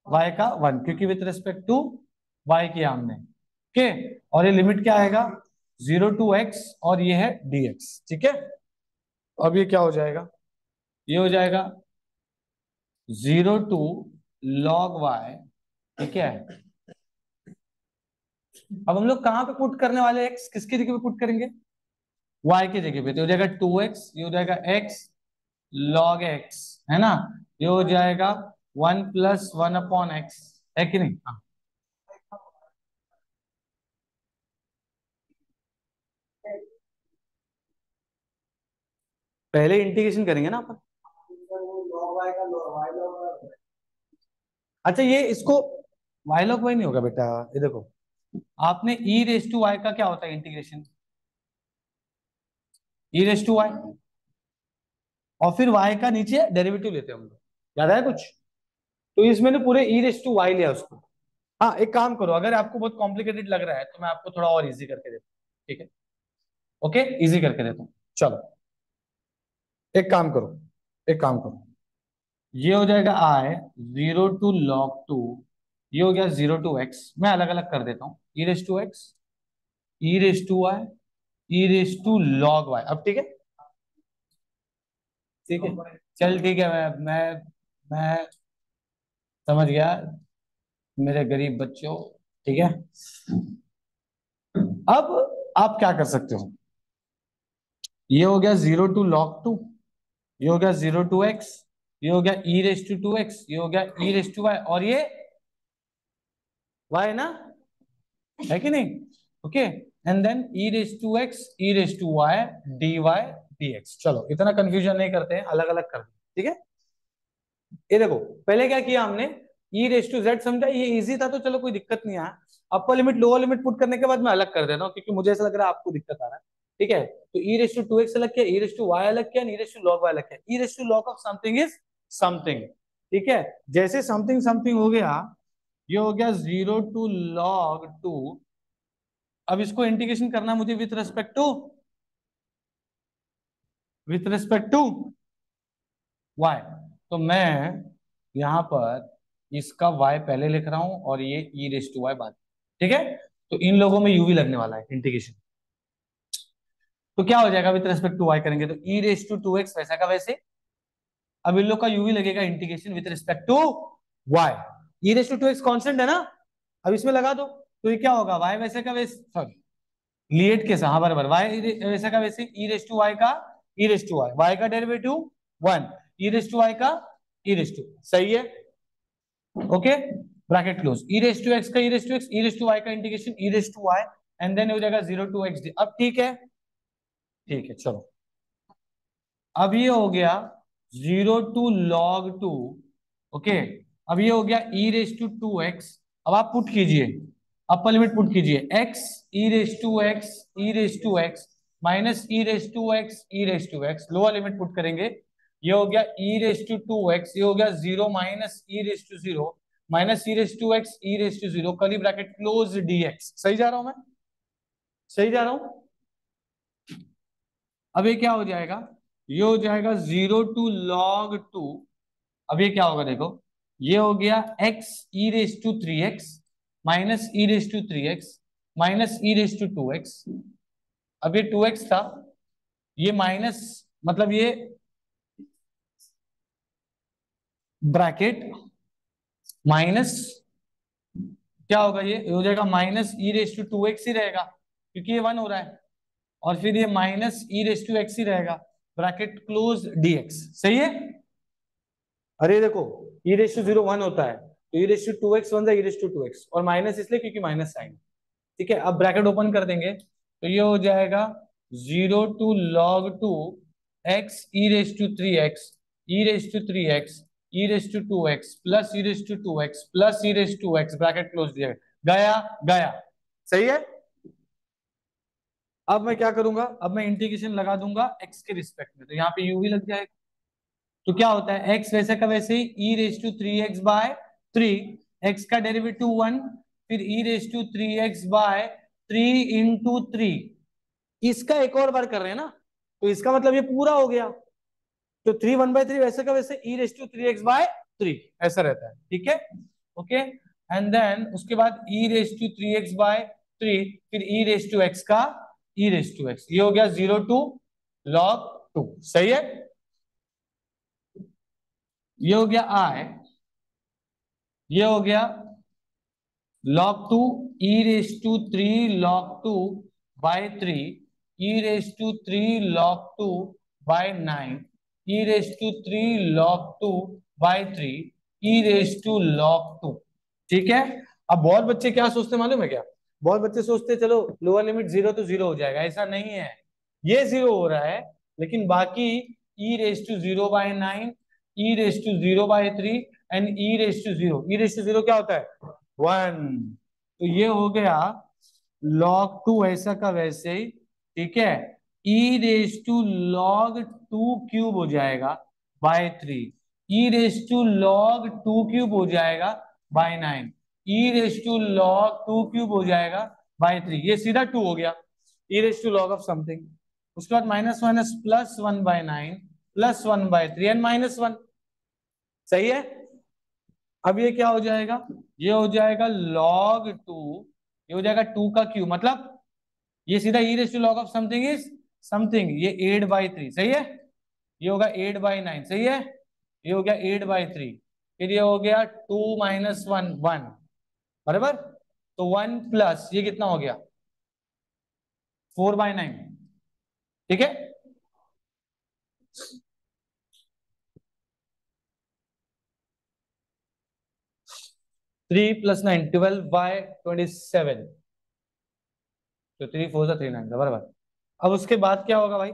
y का 1, क्योंकि विथ रिस्पेक्ट टू y किया हमने, ओके। और ये लिमिट क्या आएगा? 0 to x, और ये है dx, ठीक है। अब ये क्या हो जाएगा? ये हो जाएगा 0 to log y, ठीक है। अब हम लोग कहां पे पुट करने वाले हैं? x किसकी जगह पे पुट करेंगे? y की जगह पे, तो हो जाएगा 2x, ये हो जाएगा x log x, है ना। ये हो जाएगा 1 + 1/x, है कि नहीं? हाँ। पहले इंटीग्रेशन करेंगे ना अपन। अच्छा, ये इसको y log y नहीं होगा बेटा, ये देखो, आपने e⁻y का क्या होता है इंटीग्रेशन? e⁻y, और फिर y का नीचे डेरिवेटिव लेते हैं हम लोग, याद है कुछ? तो इसमें ने पूरे e⁻y लिया उसको। हाँ, एक काम करो, अगर आपको बहुत कॉम्प्लिकेटेड लग रहा है तो मैं आपको थोड़ा और इजी करके देता हूँ, ठीक है? ओके, इजी करके देता हूँ, चलो। एक काम करो, एक काम करो, ये हो जाएगा i 0 to log 2, ये हो गया 0 to x, मैं अलग अलग कर देता हूँ, e⁻x e⁻y e⁻log y, अब ठीक है? ठीक है, चल ठीक है, मैं समझ गया मेरे गरीब बच्चों, ठीक है। अब आप क्या कर सकते हो? ये हो गया 0 to log 2, ये हो गया 0 to x, ये हो गया e⁻2x, ये हो गया e⁻y, और ये y ना, है कि नहीं? Okay, and then e⁻x e⁻y dy dx। चलो, इतना कंफ्यूजन नहीं करते हैं, अलग अलग कर दो, ठीक है। ये देखो, पहले क्या किया हमने, e⁻z समझा, ये इजी था तो चलो कोई दिक्कत नहीं आया। Upper limit lower limit put करने के बाद मैं अलग कर देता हूँ, क्योंकि मुझे ऐसा लग रहा है आपको दिक्कत आ रहा है, ठीक है। तो e⁻2x अलग किया, e⁻y अलग किया, e⁻log y अलग किया, e⁻log of something is something, ठीक है। जैसे समथिंग समथिंग हो गया, ये हो गया 0 to log 2। अब इसको इंटीग्रेशन करना मुझे विथ रिस्पेक्ट टू y, तो मैं यहां पर इसका y पहले लिख रहा हूं और ये e⁻y बाद, ठीक है। तो इन लोगों में यूवी लगने वाला है इंटीग्रेशन, तो क्या हो जाएगा? विथ रिस्पेक्ट टू y करेंगे तो e⁻2x वैसा का वैसे। अब इन लोग का यूवी लगेगा integration with respect to y, e⁻2x constant है ना, अब इसमें लगा दो, तो ये क्या होगा? y वैसे का वैसे, सॉरी लिएट के साथ, हाँ बराबर, y वैसे का वैसे, e⁻y का y का डेरिवेटिव 1, e⁻y का सही है, ओके, ब्रैकेट क्लोज, e⁻x का e⁻y का इंटीग्रेशन e⁻y, एंड देन हो जाएगा 0 to x। अब ठीक है चलो। अब ये हो गया 0 to log 2, ओके। अब ये हो गया e⁻2x, अब आप पुट कीजिए, अपर लिमिट पुट कीजिए, x e⁻x minus e raise to x, e raise to x, lower limit put करेंगे, ये हो गया e raise to two x, ये हो गया zero minus e raise to zero minus e raise to x, e raise to zero, curly bracket close dx. सही जा रहा हूं मैं? सही जा रहा हूं? अब ये क्या हो जाएगा? ये हो जाएगा जीरो टू लॉग टू। अब ये क्या होगा देखो, ये हो गया x e raise to three x minus e raise to three x minus e raise to two x. अब ये टू एक्स था, ये माइनस, मतलब ये ब्रैकेट माइनस, क्या होगा, ये हो जाएगा minus e raise to two x ही रहेगा क्योंकि ये वन हो रहा है, और फिर ये minus e raise to x ही रहेगा, ब्रैकेट क्लोज डीएक्स। सही है? अरे देखो, e raise to zero one होता है तो e raise to two x one, e raise to two x, और माइनस इसलिए क्योंकि माइनस साइन। ठीक है, अब ब्रैकेट ओपन कर देंगे तो ये हो जाएगा zero to log two x e raise to three x, e raise to three x, e raise to two x plus e raise to two x plus e raise to x, bracket close दिया गया गया। सही है? अब मैं क्या करूंगा, अब मैं इंटीग्रेशन लगा दूंगा एक्स के रिस्पेक्ट में, तो यहाँ पे यू भी लग जाएगा। तो क्या होता है, एक्स वैसे का वैसे ही, e raise to three x by three, x का डेरिवेटिव वन, फिर e raise to three x by three into three. इसका एक और बार कर रहे हैं ना, तो इसका मतलब ये पूरा हो गया। तो थ्री वन बाय थ्री वैसे का वैसे e raise to three x by three ऐसा रहता है। ठीक है, ओके। एंड देन उसके बाद e raise to three x by three, फिर ई रेस टू एक्स का ई रेस टू एक्स, ये हो गया जीरो टू लॉग टू। सही है? ये हो गया आई, ये हो गया log 2 e raised to 3 log 2 by 3 e raised to 3 log 2 by 9 e raised to 3 log 2 by 3 e raised to log 2। ठीक है। अब बहुत बच्चे क्या सोचते मालूम है क्या? बहुत बच्चे सोचते चलो लोअर लिमिट जीरो तो जीरो हो जाएगा, ऐसा नहीं है। ये जीरो हो रहा है, लेकिन बाकी e raise to zero by nine, e raise to zero by three and e raise to zero, e raise to zero क्या होता है? वन। तो ये हो गया log टू ऐसा का वैसे ही। ठीक है, e raise to log two cube हो जाएगा by three, e raise to log two cube हो जाएगा by nine, e raise to log two cube हो जाएगा बाय थ्री, ये सीधा टू हो गया, e raise to log of something. उसके बाद minus minus plus one by nine plus one by three and minus one. सही है? अब ये क्या हो जाएगा, ये हो जाएगा log टू, ये हो जाएगा टू का क्यू, मतलब ये सीधा e raise to log of something is something, ये एट बाई थ्री। सही है? ये होगा एट बाई नाइन। सही है? ये हो गया एट बाई थ्री, फिर ये हो गया टू माइनस वन वन, बराबर। तो वन प्लस ये कितना हो गया, फोर बाई नाइन। ठीक है, three plus nine twelve by twenty seven, तो थ्री फोर सा थ्री नाइन, बराबर। अब उसके बाद क्या होगा भाई,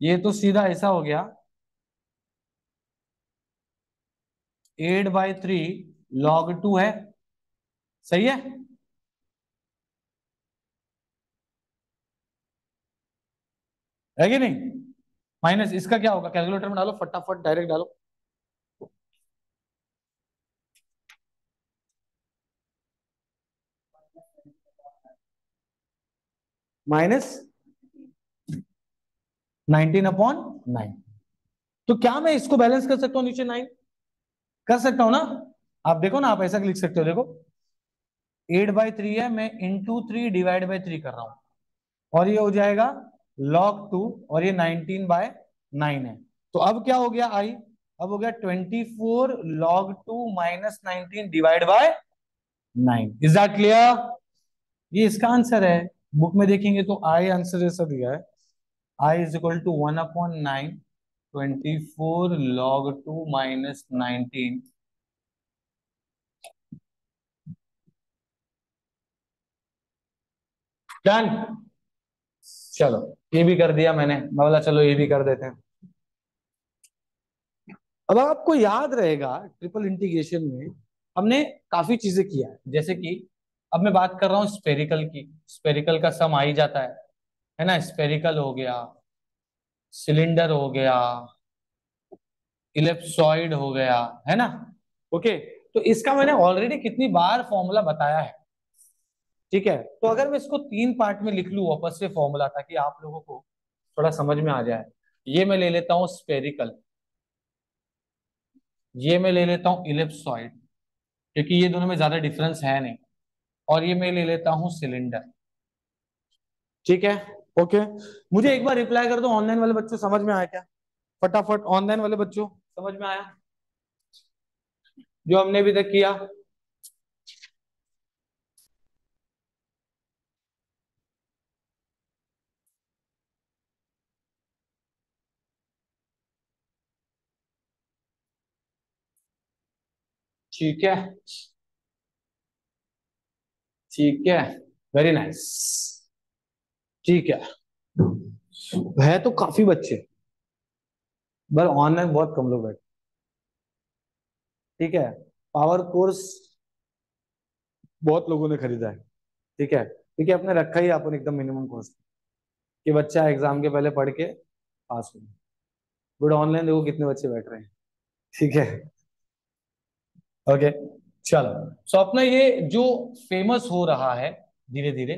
ये तो सीधा ऐसा हो गया, eight by three log two है। सही है? है कि नहीं? माइनस इसका क्या होगा, कैलकुलेटर में डालो फटाफट, डायरेक्ट डालो। माइनस 19/9। तो क्या मैं इसको बैलेंस कर सकता हूँ नीचे नाइन? कर सकता हूँ ना? आप देखो ना, आप ऐसा लिख सकते हो, देखो एट बाई थ्री है, मैं into three divide by three कर रहा हूँ, और ये हो जाएगा log टू, और ये 19/9 है। तो अब क्या हो गया आई, अब हो गया 24 log 2 minus 19 divide by 9। Is that clear? ये इसका आंसर है। बुक में देखेंगे तो आई आंसर ऐसा दिया है, I is equal to one upon nine, 24 log 2 minus 19। Done. चलो ये भी कर दिया मैंने, मैं बोला चलो ये भी कर देते हैं। अब आपको याद रहेगा ट्रिपल इंटीग्रेशन में हमने काफी चीजें किया है, जैसे कि अब मैं बात कर रहा हूँ स्पेरिकल की, स्पेरिकल का सम आ ही जाता है ना। स्पेरिकल हो गया, सिलेंडर हो गया, इलिप्सॉइड हो गया, है ना। ओके, तो इसका मैंने ऑलरेडी कितनी बार फॉर्मूला बताया है। ठीक है, तो अगर मैं इसको तीन पार्ट में लिख लूं वापस से फॉर्मूला, ताकि आप लोगों को थोड़ा समझ में आ जाए। ये मैं ले लेता हूं स्पेरिकल, ये मैं ले लेता हूं इलिप्सॉइड, क्योंकि ये दोनों में ज्यादा डिफरेंस है नहीं, और ये मैं ले लेता हूं सिलेंडर। ठीक है, ओके। मुझे एक बार रिप्लाई कर दो, ऑनलाइन वाले बच्चों समझ में आया क्या? फटाफट, ऑनलाइन वाले बच्चों समझ में आया जो हमने अभी तक किया? ठीक है, ठीक है, वेरी नाइस। ठीक है तो काफी बच्चे, पर ऑनलाइन बहुत कम लोग बैठे। ठीक है, पावर कोर्स बहुत लोगों ने खरीदा है। ठीक है, क्योंकि आपने रखा ही अपन एकदम मिनिमम कॉस्ट, कि बच्चा एग्जाम के पहले पढ़ के पास हो। बट ऑनलाइन देखो कितने बच्चे बैठ रहे हैं। ठीक है, ओके, चलो। सो अपना ये जो फेमस हो रहा है धीरे धीरे,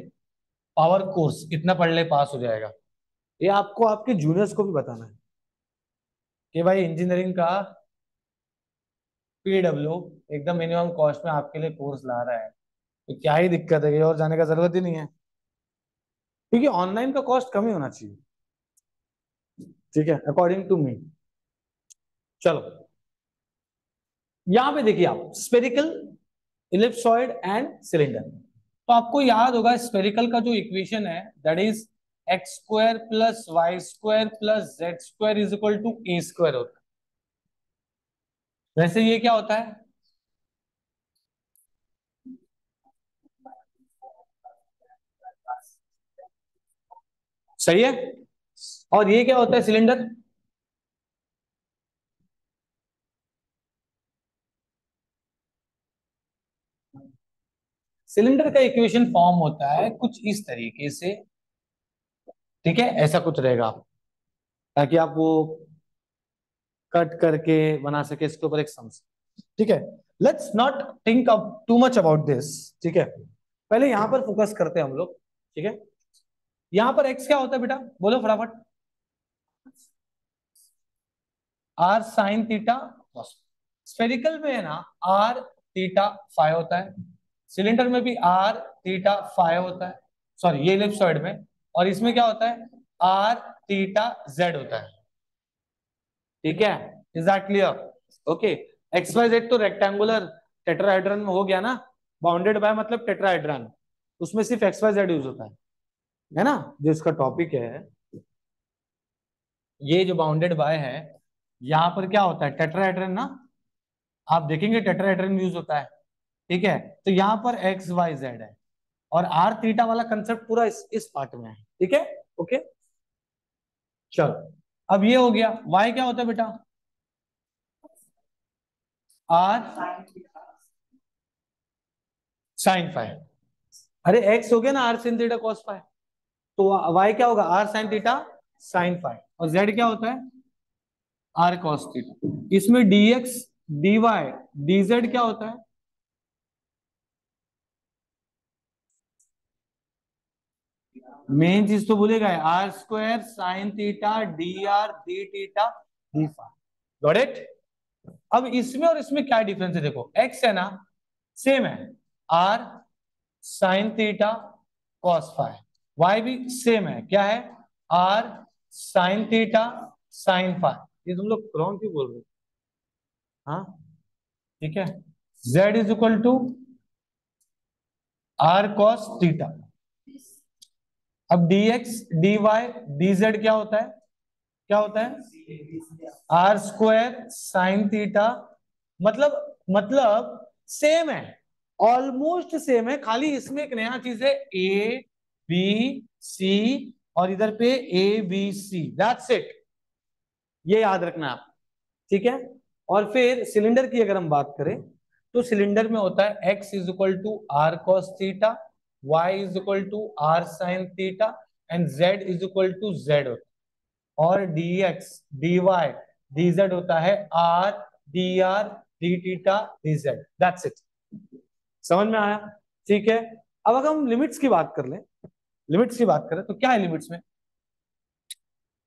पावर कोर्स कितना पढ़ ले पास हो जाएगा, ये आपको आपके जूनियर्स को भी बताना है कि भाई इंजीनियरिंग का पीडब्ल्यू एकदम मिनिमम कॉस्ट में आपके लिए कोर्स ला रहा है, तो क्या ही दिक्कत है कि और जाने का जरूरत ही नहीं है, क्योंकि ऑनलाइन का कॉस्ट कम ही होना चाहिए। ठीक है, अकॉर्डिंग टू मी। चलो, यहां पे देखिए आप, स्पेरिकल, इलिप्सॉइड एंड सिलेंडर। तो आपको याद होगा स्पेरिकल का जो इक्वेशन है, that is x square plus y square plus z square is equal to a square होता है। वैसे ये क्या होता है? सही है। और ये क्या होता है? सिलेंडर। सिलेंडर का इक्वेशन फॉर्म होता है कुछ इस तरीके से। ठीक है, ऐसा कुछ रहेगा, ताकि आप वो कट करके बना सके इसके ऊपर एक सम। ठीक है, let's not think too much about this. ठीक है, पहले यहां पर फोकस करते हैं हम लोग। ठीक है, यहां पर एक्स क्या होता है बेटा, बोलो फटाफट। R sine theta cos. Spherical में है ना, आर थीटा फाइव होता है, सिलेंडर में भी आर थीटा फाइव होता है, सॉरी ये इलिप्सॉइड में, और इसमें क्या होता है? आर थीटा जेड होता है। ठीक है, is that clear? Okay, x y z तो रेक्टेंगुलर टेट्राहेड्रन में हो गया ना, बाउंडेड बाय मतलब टेट्राहेड्रन, उसमें सिर्फ एक्स वाई जेड यूज होता है ना। जो इसका टॉपिक है, ये जो बाउंडेड बाय है, यहाँ पर क्या होता है? टेट्राहेड्रन ना, आप देखेंगे टेट्राहेड्रन यूज होता है। ठीक है, तो यहाँ पर एक्स वाई जेड है, और आर थीटा वाला कंसेप्ट पूरा इस पार्ट में है। ठीक है, ओके, चलो। अब ये हो गया, वाई क्या होता है बेटा? R sine five. अरे एक्स हो गया ना r sin theta cos five, तो वाई क्या होगा? R sine theta sine five, और जेड क्या होता है? R cos theta. इसमें dx dy dz क्या होता है? मेन चीज तो भूलेगा, r square sine theta d r d theta d five. Got it? अब इसमें और इसमें क्या डिफरेंस है? देखो, एक्स है ना, सेम है, r sine theta cos five. Y भी सेम है, क्या है? R sine theta sine five. ये तुम लोग रॉन्ग क्यों बोल रहे हो? हाँ, ठीक है, z is equal to r cos theta. अब dx dy dz क्या होता है? क्या होता है? R square sine theta. मतलब सेम है, ऑलमोस्ट सेम है, खाली इसमें एक नया चीज है, ए बी सी, और इधर पे a b c, that's it. ये याद रखना आप। ठीक है, और फिर सिलेंडर की अगर हम बात करें, तो सिलेंडर में होता है x is equal to r cos theta, y is equal to r sine theta and z is equal to z होता है। और dx dy dz होता है r dr d theta dz। That's it. समझ में आया? ठीक है। अब अगर हम लिमिट्स की बात कर लें, लिमिट्स की बात करें तो क्या है लिमिट्स में?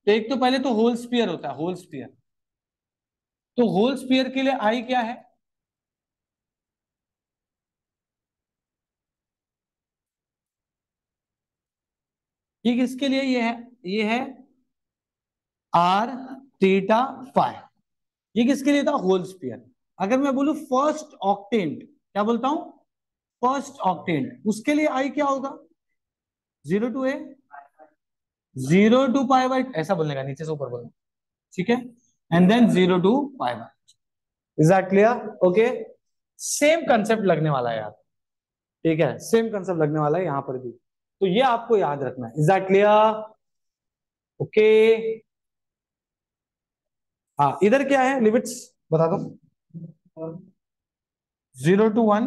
तो एक तो पहले तो होल स्फीयर होता है, होल स्फीयर। तो होल स्फीयर के लिए आई क्या है? ये किसके लिए ये है? ये है आर थीटा फाइव। ये किसके लिए था? Whole sphere. अगर मैं बोलूं फर्स्ट ऑक्टेंट, क्या बोलता हूं? फर्स्ट ऑक्टेंट, उसके लिए आई क्या होगा? 0 to a, 0 to π/, ऐसा बोलने का, नीचे से ऊपर बोलना। ठीक है। And then 0 to π/। Is that clear? Okay. Same concept लगने वाला है यार। ठीक है, सेम कंसेप्ट लगने वाला है यहां पर भी। तो ये आपको याद रखना है। Is that clear? ओके। हाँ, इधर क्या है लिमिट्स बता दो। 0 to 1।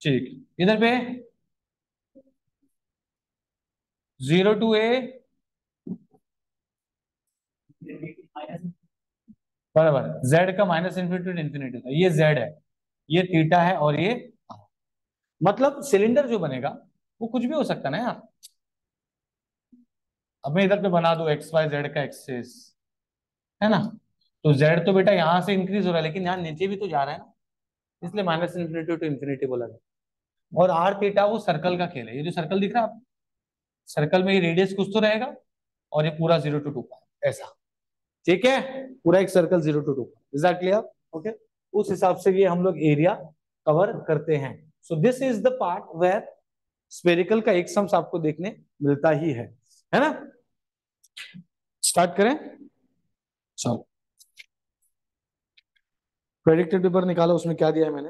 ठीक। इधर पे 0 to a, बराबर। जेड का माइनस इन्फिनिटी टू इन्फिनिटी था, ये जेड है, ये थीटा है, और ये मतलब सिलेंडर जो बनेगा वो कुछ भी हो सकता है ना यार। अब मैं इधर पे बना दूं एक्स वाई जेड का एक्सेस, है ना? तो जेड तो बेटा यहां से इंक्रीज हो रहा है, लेकिन यहाँ नीचे भी तो जा रहा है ना, इसलिए माइनस इन्फिनिटी टू इन्फिनिटी बोला गया। और आर थीटा वो सर्कल का खेल है, ये जो सर्कल दिख रहा है आपको, सर्कल में ये रेडियस कुछ तो रहेगा, और ये पूरा 0 to 2 ऐसा। ठीक है, पूरा एक circle 0 to 2। Is that clear? Okay. उस हिसाब से ये हम लोग एरिया कवर करते हैं। So this is the part where spherical का एक सम्स आपको देखने मिलता ही है ना? स्टार्ट करें? चलो, प्रेडिक्टेड पेपर निकालो, उसमें क्या दिया है मैंने।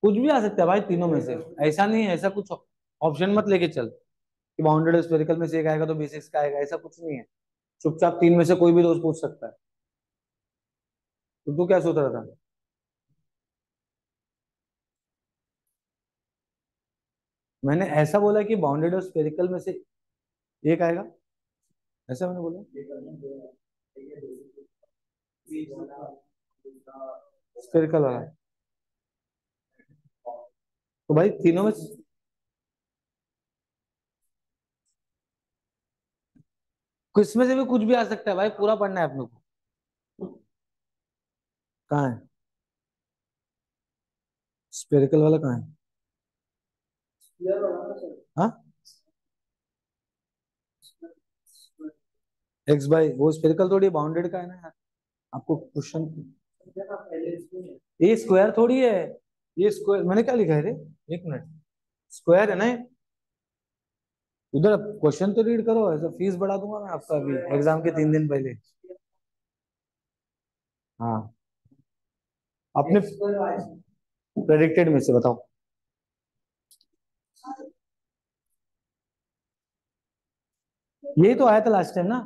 कुछ भी आ सकता है भाई तीनों में से, ऐसा नहीं है, ऐसा कुछ ऑप्शन मत लेके चल कि बाउंडेड स्फेरिकल में से एक आएगा तो बेसिक्स का आएगा, ऐसा कुछ नहीं है। चुपचाप तीन में से कोई भी दोस्त पूछ सकता है। तो तू क्या सोच रहा था? मैंने ऐसा बोला कि बाउंडेड और स्फेरिकल में से एक आएगा, ऐसा मैंने बोला। स्फेरिकल वाला। तो भाई तीनों में किस में से भी कुछ भी आ सकता है भाई, पूरा पढ़ना है अपने को। कहाँ है स्फेरिकल वाला? कहाँ है? हाँ, एक्स बाई वो स्फेरिकल थोड़ी बाउंडेड का है ना यार। आपको क्वेश्चन, ये स्क्वायर थोड़ी है। ये स्क्वायर मैंने क्या लिखा है रे? एक मिनट, स्क्वायर है ना ये? उधर क्वेश्चन तो रीड करो, ऐसा फीस बढ़ा दूंगा मैं आपका अभी एग्जाम के 3 दिन पहले। हाँ, अपने प्रेडिक्टेड में से बताओ। यही तो आया था लास्ट टाइम ना,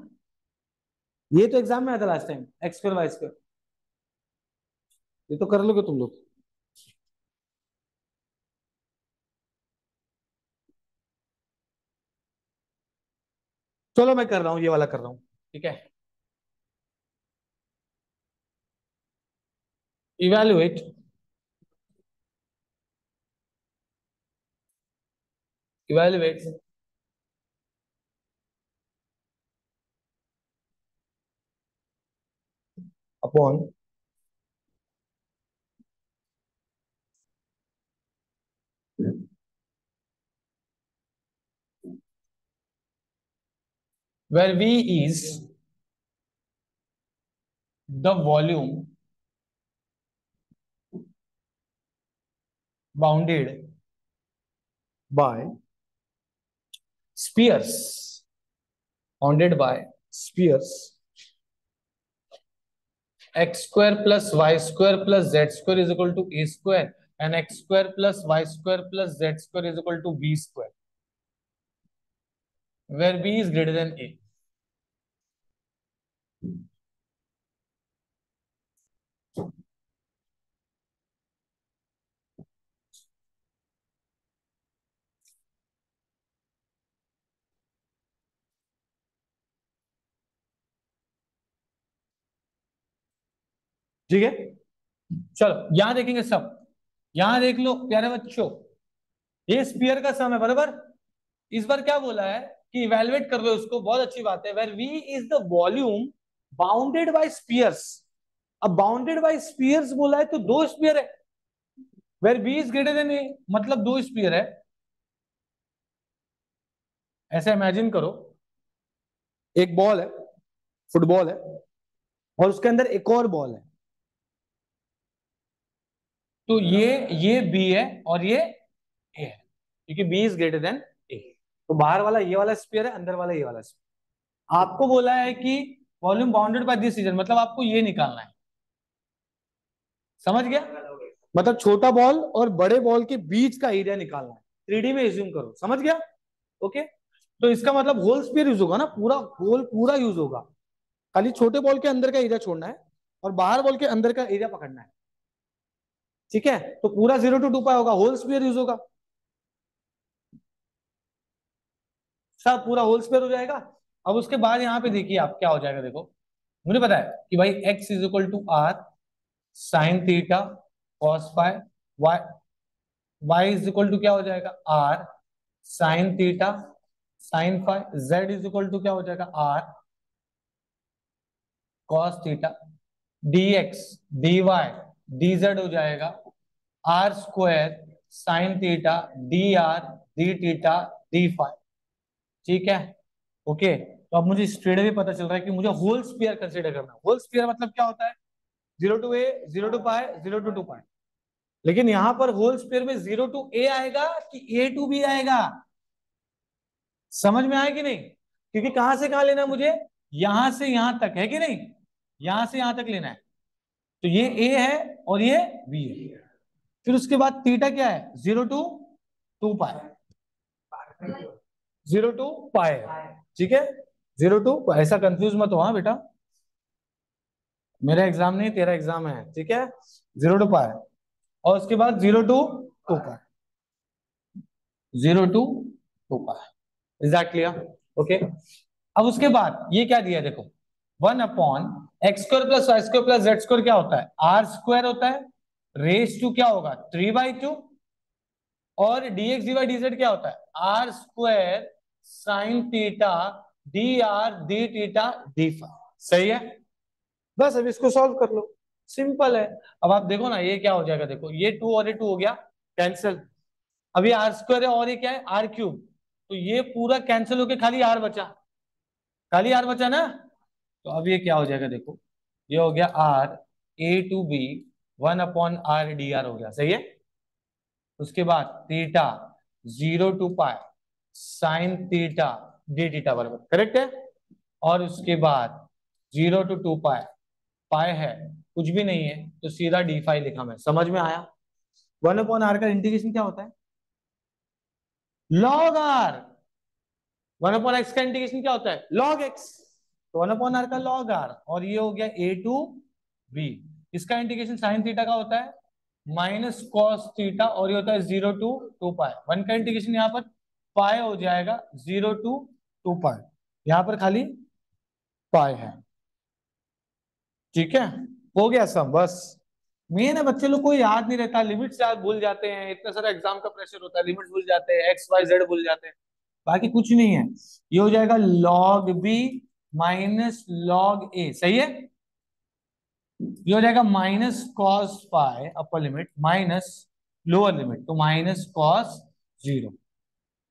ये तो एग्जाम में आया था last time, x square y square. ये तो कर लोगे तुम लोग। चलो मैं कर रहा हूँ, ये वाला कर रहा हूँ। ठीक है। Evaluate evaluate upon where V is the volume bounded by spheres, bounded by spheres x square plus y square plus z square is equal to a square and x square plus y square plus z square is equal to v square. Where b is greater than a. ठीक है, चलो यहां देखेंगे सब। यहां देख लो प्यारे बच्चों, ये स्पीयर का सम है बराबर। इस बार क्या बोला है कि इवेलुएट कर लो उसको, बहुत अच्छी बात है। Where v is the volume bounded by spheres. अब बाउंडेड बाय स्पीयर्स बोला है तो दो स्पीयर है। Where b is greater than a मतलब दो स्पीयर है। ऐसा इमेजिन करो, एक बॉल है, फुटबॉल है, और उसके अंदर एक और बॉल है। तो ये बी है और ये ए है, क्योंकि बी इज ग्रेटर देन ए। तो बाहर वाला ये वाला स्पीयर है, अंदर वाला ये वाला स्पीयर। आपको बोला है कि volume bounded by this region, मतलब आपको ये निकालना है। समझ गया? मतलब छोटा बॉल और बड़े बॉल के बीच का एरिया निकालना है। 3D में एज्यूम करो, समझ गया? ओके, तो इसका मतलब होल स्पीयर यूज होगा ना, पूरा गोल पूरा यूज होगा। खाली छोटे बॉल के अंदर का एरिया छोड़ना है और बाहर बॉल के अंदर का एरिया पकड़ना है। ठीक है, तो पूरा 0 to 2 पाई होगा, होल स्पीयर यूज होगा। सब पूरा होल स्क्वायर हो जाएगा। अब उसके बाद यहाँ पे देखिए आप क्या हो जाएगा, देखो मुझे पता है कि भाई x is equal to r sine theta cos phi, y y is equal to क्या हो जाएगा r sine theta sine phi, z is equal to क्या हो जाएगा r cos theta, dx dy dz हो जाएगा r square sine theta d r d theta d phi. ठीक है, ओके। तो अब मुझे स्ट्रेट भी पता चल रहा है कि मुझे होल स्पीयर कंसीडर करना है। होल स्पीयर मतलब क्या होता है? 0 to a, 0 to pi, 0 to 2 पाई। लेकिन यहां पर होल स्पीयर में 0 to a आएगा कि a to b आएगा? समझ में आया कि नहीं? क्योंकि कहां से कहां लेना है मुझे, यहां से यहां तक है कि नहीं, यहां से यहां तक लेना है। तो ये a है और ये b है। फिर उसके बाद थीटा क्या है, 0 to 2 पाई, 0 to पाई। ठीक है, 0 to, ऐसा कंफ्यूज मत हो हाँ बेटा, मेरा एग्जाम नहीं तेरा एग्जाम है। ठीक है, 0 to पाई और उसके बाद 0 to 2 pi, 0 to 2 pi. Is that clear? Okay, अब उसके बाद ये क्या दिया है देखो, 1/x² + y² + z² क्या होता है, r² होता है, रेस टू क्या होगा 3/2, और dx dy dz क्या होता है r² sine theta d r d theta d phi. सही है, बस अब इसको सॉल्व कर लो, सिंपल है। अब आप देखो ना ये क्या हो जाएगा, देखो ये 2 और ये 2 हो गया कैंसिल। अब ये r² है और ये क्या है r³। तो ये पूरा कैंसिल होके खाली r बचा, खाली r बचा ना। तो अब ये क्या हो जाएगा देखो, ये हो गया r a to b 1/r dr हो गया। सही है, उसके बाद theta 0 to pi sine theta d theta बराबर करेक्ट है। और उसके बाद 0 to 2 पाई, पाई है कुछ भी नहीं है तो सीधा डी फाई लिखा मैं। समझ में आया? 1/r का इंटीग्रेशन क्या होता है, लॉग आर। 1/x का इंटीग्रेशन क्या होता है, लॉग एक्स। तो 1/r का लॉग आर, और ये हो गया a to b। इसका इंटीग्रेशन साइन थीटा का होता है माइनस कॉस थीटा, और ये होता है 0 to 2 पाई। वन का इंटीग्रेशन यहाँ पर पाई हो जाएगा 0 to 2 पाई, यहाँ पर खाली पाई है। ठीक है, हो गया सब। बस मेन है बच्चे लोग को याद नहीं रहता, लिमिट्स याद भूल जाते हैं, इतना सारा एग्जाम का प्रेशर होता है, लिमिट्स भूल जाते हैं, एक्स वाई जेड भूल जाते हैं, बाकी कुछ नहीं है। ये हो जाएगा log b minus log a। सही है, ये हो जाएगा minus cos phi upper limit minus lower limit, तो माइनस कॉस 0,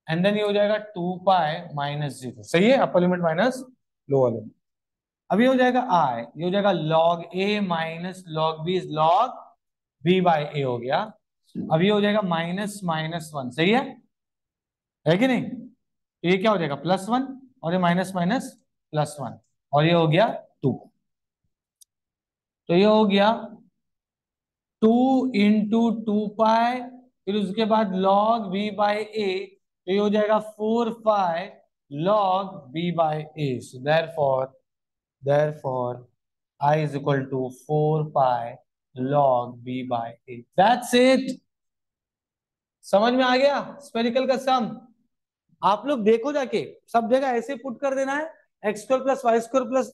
एंड देन ये हो जाएगा 2 पाई माइनस 0। सही है, upper limit minus lower limit. अब ये हो जाएगा आई, ये हो जाएगा log a minus log b is log b/a हो गया। अब ये हो जाएगा माइनस माइनस 1। सही है कि नहीं? तो ये क्या हो जाएगा +1, और ये माइनस माइनस +1, और ये हो गया 2। तो ये हो गया 2 × 2 पाई, फिर उसके बाद log b/a, तो ये हो जाएगा 4 पाई log b by a. So therefore I is equal to 4 pi log b by a. That's it. समझ में आ गया स्पेरिकल का सम। आप लोग देखो जाके सब जगह ऐसे पुट कर देना है, x square plus y square plus,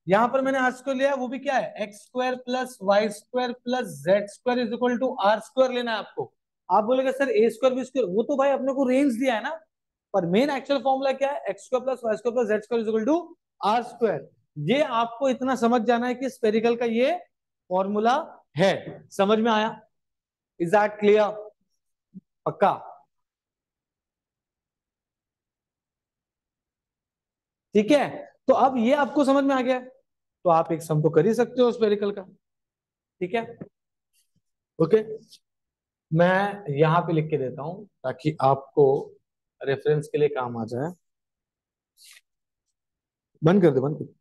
यहां पर मैंने आर स्क्वायर लिया है, वो भी क्या है x square plus y square plus z square is equal to r square लेना है आपको। आप बोलेगा sir a square b square, वो तो भाई अपने को रेंज दिया है ना, पर मेन एक्चुअल फॉर्मूला क्या है, x square plus y square plus z square is equal to r square. ये आपको इतना समझ जाना है कि स्पेरिकल का ये फॉर्मूला है। समझ में आया? Is that clear? पक्का? ठीक है, तो अब ये आपको समझ में आ गया है, तो आप एक सम तो कर ही सकते हो स्पेरिकल का। ठीक है, ओके, मैं यहां पे लिख के देता हूं ताकि आपको रेफरेंस के लिए काम आ जाए। बंद कर दे, बंद कर दे।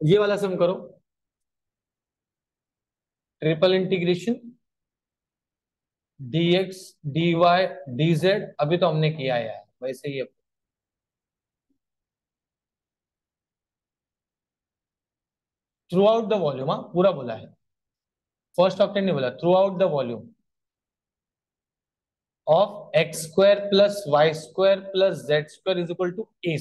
ये वाला सम करो, triple integration dx dy dz, अभी तो हमने किया है यार, वैसे ही थ्रू आउट द वॉल्यूम, हाँ पूरा बोला है, फर्स्ट ऑक्टेंट नहीं बोला, throughout the volume of x square plus y square plus z square is equal to a,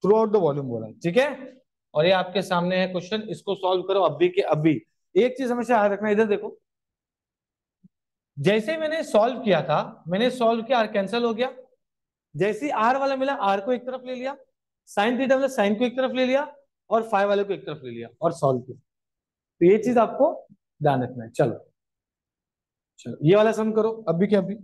throughout the volume बोला, ठीक है। और ये आपके सामने है क्वेश्चन, इसको सॉल्व करो अभी के अभी। एक चीज हमेशा याद रखना, इधर देखो, जैसे मैंने सॉल्व किया था, मैंने सॉल्व किया, आर कैंसिल हो गया, जैसे ही आर वाला मिला आर को एक तरफ ले लिया, साइन थीटा मिला साइन को एक तरफ ले लिया, और फाइव वाले को एक तरफ ले लिया और सॉल्व किया। तो ये चीज आपको ध्यान रखना है। चलो चलो ये वाला सम करो अभी के अभी।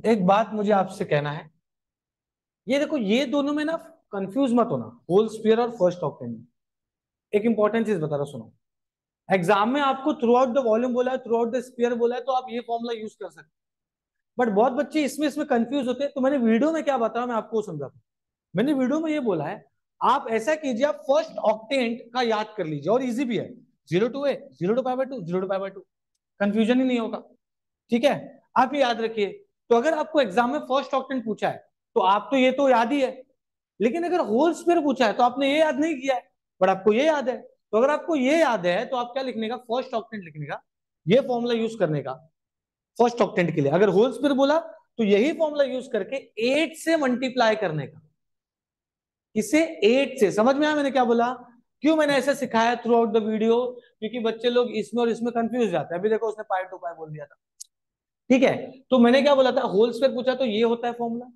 एक बात मुझे आपसे कहना है, ये देखो ये दोनों में ना कंफ्यूज मत होना, होल स्फीयर और फर्स्ट ऑक्टेंट में। एक इंपॉर्टेंट चीज बता रहा, सुनो, एग्जाम में आपको थ्रू आउट द वॉल्यूम बोला है, थ्रू आउट द स्फीयर बोला है, तो आप ये फॉर्मूला यूज कर सकते हैं, बट बहुत बच्चे इसमें इसमें कंफ्यूज होते हैं। तो मैंने वीडियो में क्या बताया मैं आपको समझाता हूँ। मैंने वीडियो में ये बोला है, आप ऐसा कीजिए, आप फर्स्ट ऑक्टेंट का याद कर लीजिए, और इजी भी है, 0 to a 0 to π/2 0 to π/2, confusion ही नहीं होगा। ठीक है, आप ये याद रखिए। तो अगर आपको एग्जाम में फर्स्ट ऑक्टेंट पूछा है तो आप तो ये तो याद ही है, लेकिन अगर होल स्क्वायर पूछा है तो आपने ये याद नहीं किया है, बट आपको ये याद है। तो अगर आपको ये याद है तो आप क्या लिखने का, फर्स्ट ऑक्टेंट लिखने का, ये फॉर्मूला यूज करने का फर्स्ट ऑक्टेंट के लिए। अगर होल स्क्वायर बोला तो यही फॉर्मूला यूज करके 8 से मल्टीप्लाई करने का, इसे 8 से। समझ में आया मैंने क्या बोला? क्यों मैंने ऐसे सिखाया थ्रू आउट द वीडियो? क्योंकि बच्चे लोग इसमें और इसमें कंफ्यूज जाते हैं। अभी देखो उसने पाई टू पाई बोल दिया था, ठीक है। तो मैंने क्या बोला था, होल स्क्वायर पूछा तो ये होता है फॉर्मूला,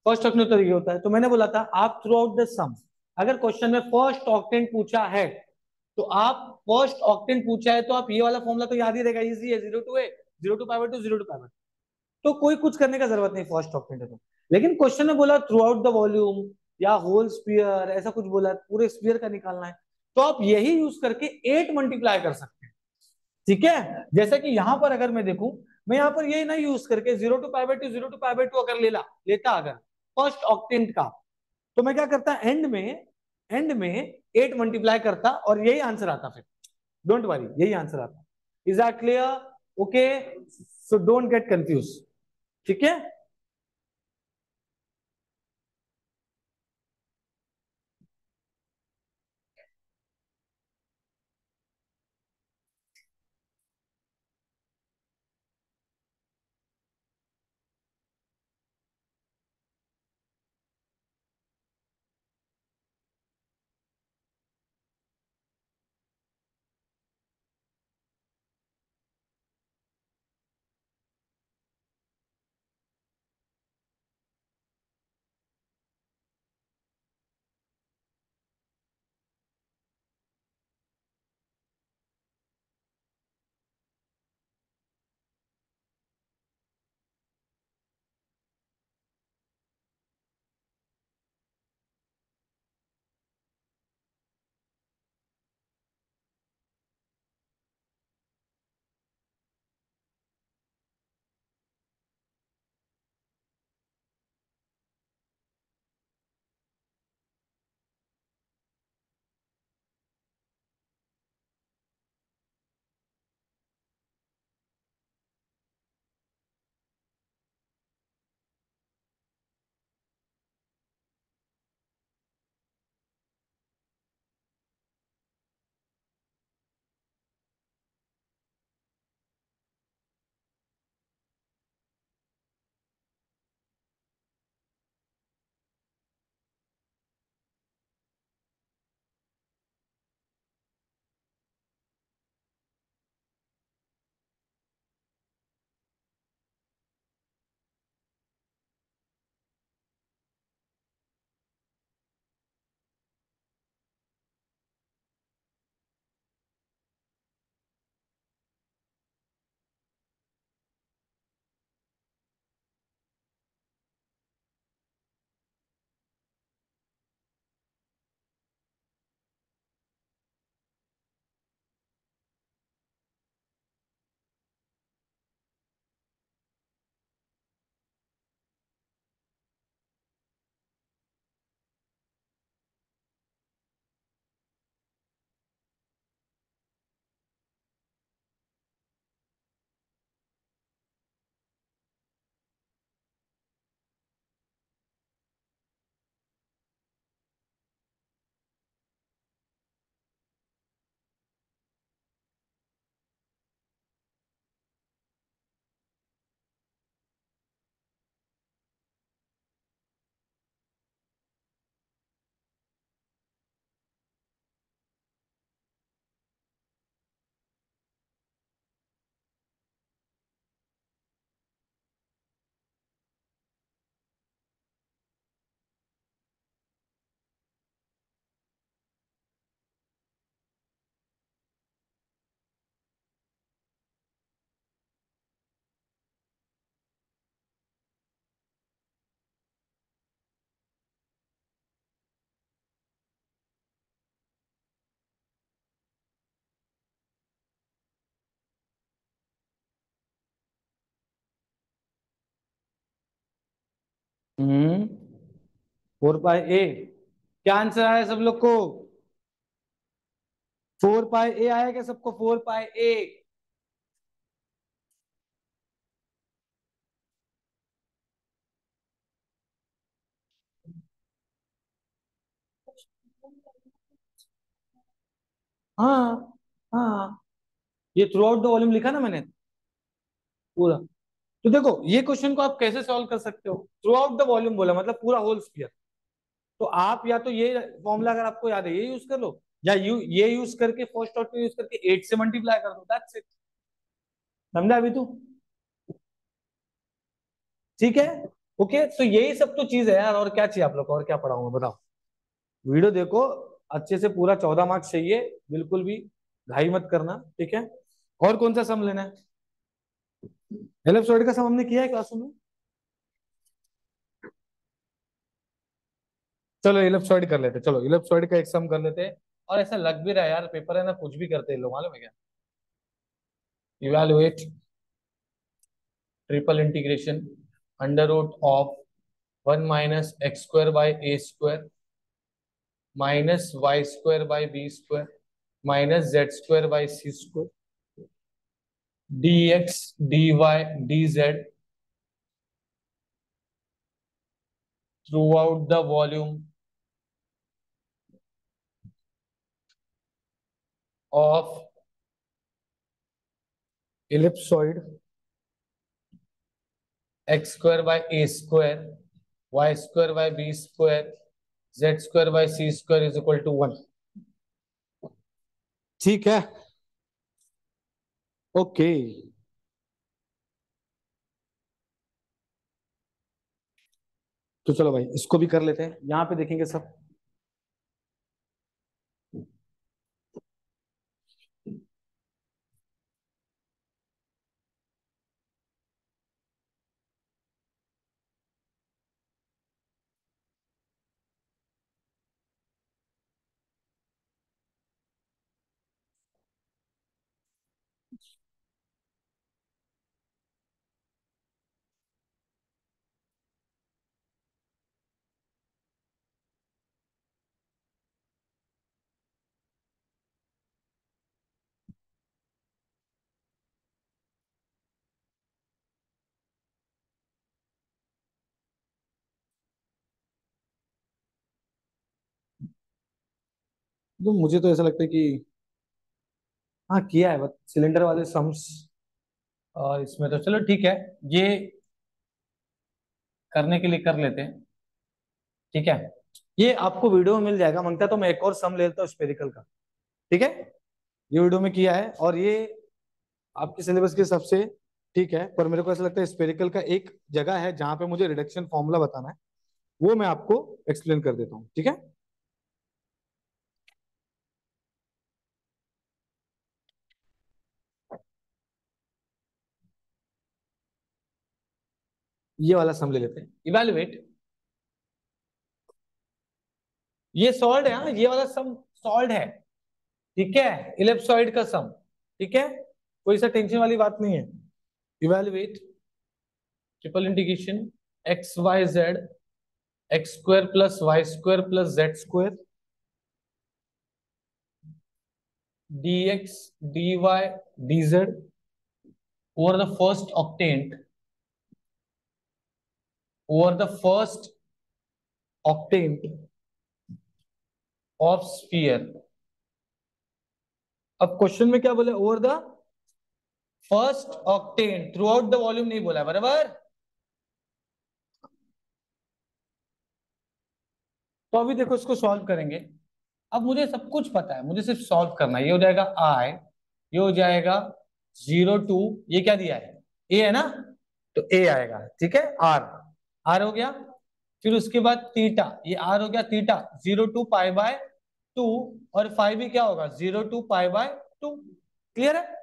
फर्स्ट ऑक्टेंट तो ये होता है। तो मैंने बोला था आप थ्रू आउट द सम, अगर क्वेश्चन में फर्स्ट ऑक्टेंट पूछा है तो आप, फर्स्ट ऑक्टेंट पूछा है तो आप ये वाला फॉर्मूला तो याद ही रहेगा, इजी है, 0 to a 0 to π/2 0 to π/2, तो कोई कुछ करने का जरूरत नहीं फर्स्ट ऑक्टेंट है तो। लेकिन क्वेश्चन में बोला थ्रू आउट द वॉल्यूम या होल स्पीयर, ऐसा कुछ बोला, पूरे स्पीयर का निकालना है, तो आप यही यूज करके 8 मल्टीप्लाई कर सकते हैं। ठीक है, जैसा कि यहां पर अगर मैं देखूं, मैं यहां पर ये नहीं यूज करके 0 to π/2 0 to π/2 अगर लेता अगर फर्स्ट ऑक्टेंट का, तो मैं क्या करता, एंड में 8 मल्टीप्लाई करता और यही आंसर आता फिर। डोंट वरी, यही आंसर आता। Is that clear? Okay, so don't get confuse. ठीक है, हम्म। 4 पाई ए। क्या आंसर आया सब लोग को? 4 पाई ए आया क्या सबको? 4 पाई ए। हाँ हाँ, ये थ्रू आउट द वॉल्यूम लिखा ना मैंने पूरा। तो देखो ये क्वेश्चन को आप कैसे सॉल्व कर सकते हो? थ्रू आउट द वॉल्यूम बोला मतलब पूरा होल स्फीयर। तो आप या तो ये फॉर्मूला अगर आपको याद है ये यूज कर लो, या ये यूज करके फर्स्ट ऑर्डर यूज करके 8 से मल्टीप्लाई कर दो, दैट्स इट। समझा अभी तू? ठीक है। ओके, तो यही सब तो चीज है यार, और क्या चाहिए आप लोग को? और क्या पढ़ाऊंगा बताओ? वीडियो देखो अच्छे से, पूरा 14 मार्क्स चाहिए। बिल्कुल भी घाई मत करना, ठीक है? और कौन सा सम लेना है? एलिप्सॉइड का सम हमने किया है क्लास में। चलो इलिप्सॉइड कर लेते, चलो इलिप्सॉइड का एक सम कर लेते हैं। और ऐसा लग भी रहा है यार, पेपर है ना, कुछ भी करते हैं लोग, मालूम है क्या? Evaluate triple integration under root of 1 - x² by a² -y² by b² -z² by c² dx dy dz throughout the volume of ellipsoid x² by a² y² by b² z² by c² is equal to 1। ठीक है। ओके, तो चलो भाई इसको भी कर लेते हैं, यहाँ पे देखेंगे सब। तो मुझे तो ऐसा लगता है कि हाँ किया है, बट सिलेंडर वाले सम्स। और इसमें तो चलो ठीक है, ये करने के लिए कर लेते हैं। ठीक है, ये आपको वीडियो में मिल जाएगा, मांगता है तो मैं एक और सम ले लेता हूँ स्पेरिकल का। ठीक है, ये वीडियो में किया है और ये आपके सिलेबस के हिसाब से ठीक है, पर मेरे को ऐसा लगता है स्पेरिकल का एक जगह है जहां पे मुझे रिडक्शन फॉर्मूला बताना है, वो मैं आपको एक्सप्लेन कर देता हूँ, ठीक है? ये वाला सम ले लेते हैं, इवेलुएट। ये सॉल्व है, हाँ ये वाला सम सॉल्व है। ठीक है, इलिप्सॉइड का सम। ठीक है, कोई सा टेंशन वाली बात नहीं है। Evaluate triple integration x y z x² + y² + z² dx dy dz over the first octant, over the first octant of sphere। अब क्वेश्चन में क्या बोले? Over the first octane, through out the volume नहीं बोला है, बराबर? तो अभी देखो इसको सॉल्व करेंगे। अब मुझे सब कुछ पता है, मुझे सिर्फ सॉल्व करना है। ये हो जाएगा आई, ये हो जाएगा 0 to, ये क्या दिया है? ए है ना, तो ए आएगा। ठीक है, आर, आर हो गया। फिर उसके बाद थीटा, ये आर हो गया थीटा, 0 to π/2। और फाइव भी क्या होगा? 0 to π/2। क्लियर है?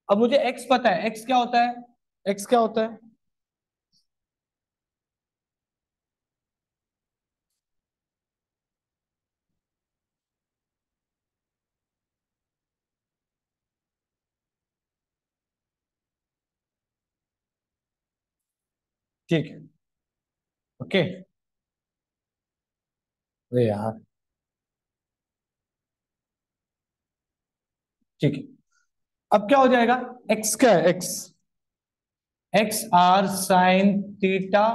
अब मुझे एक्स पता है, एक्स क्या होता है? एक्स क्या होता है? ठीक है, ओके। अरे यार, ठीक है। अब क्या हो जाएगा, एक्स क्या है, x x r sine theta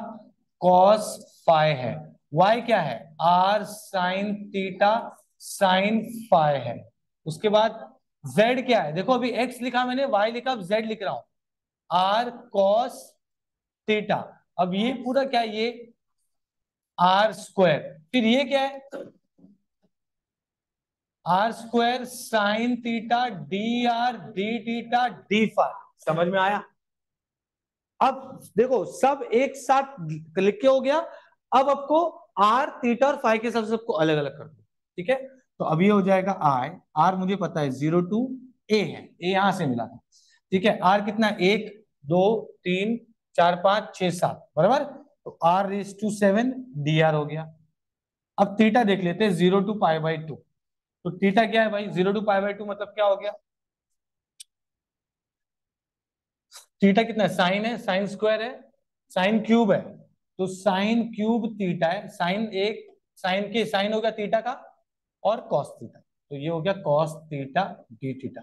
cos phi है, वाई क्या है, r sine theta sine phi है। उसके बाद जेड क्या है, देखो अभी एक्स लिखा मैंने, वाई लिखा, अब जेड लिख रहा हूं, आर कॉस थीटा। अब ये पूरा क्या है, ये आर स्क्वायर, फिर ये क्या है, r square sine theta d r d theta d phi. समझ में आया। अब देखो सब एक साथ लिख के हो गया। अब आपको आर थीटा और फाई के हिसाब से सबको अलग अलग कर दो, ठीक है। तो अब ये हो जाएगा आई, आर मुझे पता है 0 to a है, ए यहां से मिला था, ठीक है। आर कितना, 1 2 3 4 5 6 7, बराबर। तो r raise to 7 d r हो गया। अब थीटा देख लेते हैं, 0 to π/2। तो थीटा क्या है भाई, 0 to π/2 मतलब क्या हो गया, थीटा कितना है, साइन है, साइन स्क्वायर है, साइन क्यूब है। तो साइन क्यूब थीटा है, साइन एक, साइन के साइन हो गया थीटा का, और कॉस थीटा, तो ये हो गया कॉस थीटा डी थीटा।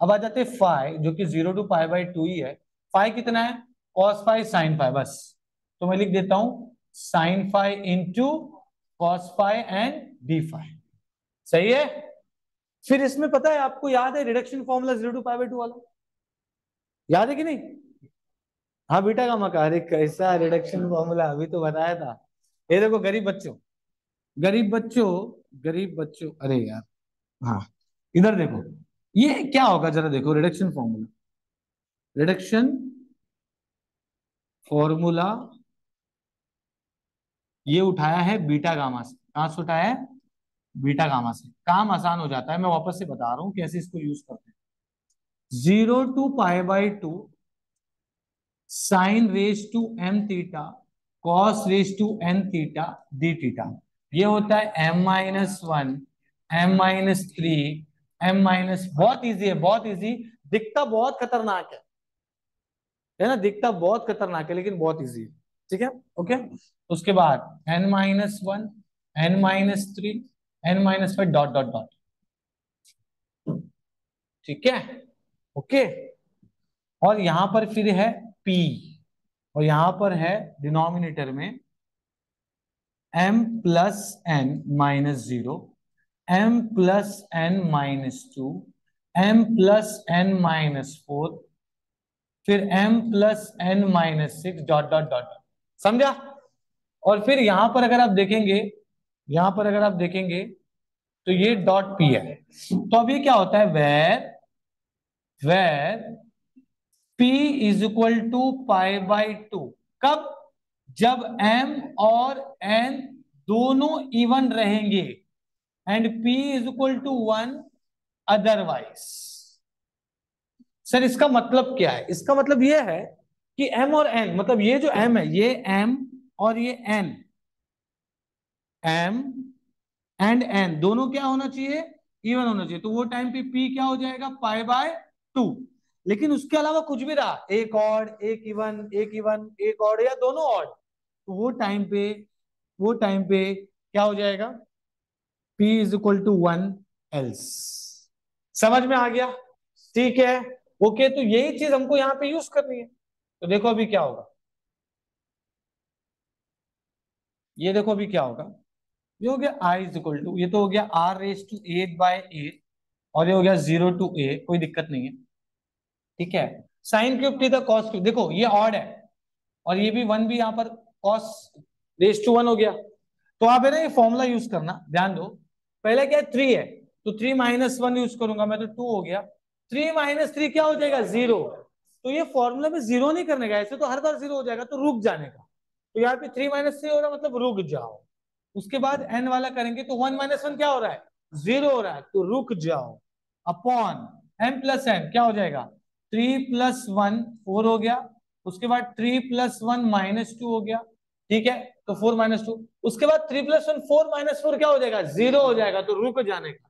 अब आ जाते हैं फाई, जो कि 0 to π/2 ही है। फाई कितना है, कॉस फाई साइन फाई, बस। तो मैं लिख देता हूं sine phi into cos phi and d phi. सही है। फिर इसमें पता है, आपको याद है रिडक्शन फॉर्मूला 0 to π/2 वाला, याद है कि नहीं। हाँ बीटा का मका, अरे कैसा रिडक्शन फॉर्मूला, अभी तो बताया था। ये देखो गरीब बच्चों, गरीब बच्चों, गरीब बच्चों, अरे यार, हाँ, इधर देखो, ये क्या होगा जरा देखो, रिडक्शन फॉर्मूला, रिडक्शन फॉर्मूला ये उठाया है बीटा गामा से। कहां से उठाया है, बीटा गामा से। काम आसान हो जाता है, मैं वापस से बता रहा हूं कैसे इसको यूज करते हैं। 0 to π/2 sine raise to m theta cos raise to n theta d theta. ये होता है m-1, m-3, बहुत इजी है, बहुत इजी। दिखता बहुत खतरनाक है ना, दिखता बहुत खतरनाक है लेकिन बहुत इजी है, ठीक है। ओके। उसके बाद n-1, n-3, n-5 dot dot dot, ठीक है। ओके। और यहां पर फिर है p, और यहां पर है डिनोमिनेटर में m+n-0, m+n-2, m+n-4, फिर m+n-6 डॉट डॉट डॉट, समझा। और फिर यहां पर अगर आप देखेंगे, यहां पर अगर आप देखेंगे तो ये डॉट पी है। तो अब ये क्या होता है, वेर p = π/2। कब, जब m और n दोनों इवन रहेंगे, एंड p = 1 अदरवाइज। सर इसका मतलब क्या है, इसका मतलब ये है कि m और n, मतलब ये जो m है, ये m और ये n, m एंड n दोनों क्या होना चाहिए, इवन होना चाहिए। तो वो टाइम पे p क्या हो जाएगा, π/2। लेकिन उसके अलावा कुछ भी रहा, एक ऑड, एक इवन, एक इवन, एक ऑड, या दोनों ऑड, तो वो टाइम पे क्या हो जाएगा, p = 1 एल्स। समझ में आ गया, ठीक है। ओके, तो यही चीज हमको यहाँ पे यूज करनी है। तो देखो अभी क्या होगा, ये देखो अभी क्या होगा, ये हो गया I = ये तो हो गया r⁸ और ये हो गया 0 to a, कोई दिक्कत नहीं है, ठीक है। Sine cube theta cos cube, देखो ये ऑड है, और ये भी 1 भी यहाँ पर cos⁻1 हो गया। तो आप है ना ये फॉर्मूला यूज करना, ध्यान दो। पहले क्या है, 3 है, तो 3-1 यूज करूंगा मैं, तो 2 हो गया। 3 - 3 क्या हो जाएगा, 0। तो ये फॉर्मूला में जीरो नहीं करने का, ऐसे तो हर बार 0 हो जाएगा, तो रुक जाने का। तो यहाँ पे 3 - 3 हो रहा है, मतलब रुक जाओ। उसके बाद n वाला करेंगे, तो 1 - 1 क्या हो रहा है, 0 हो रहा है, तो रुक जाओ। अपॉन m+n क्या हो जाएगा, 3+1 4 हो गया। उसके बाद 3+1 -2 हो गया, ठीक है। तो 4 - 2, उसके बाद 3+1 4 - 4 क्या हो जाएगा, 0 हो जाएगा, तो रुक जाने का।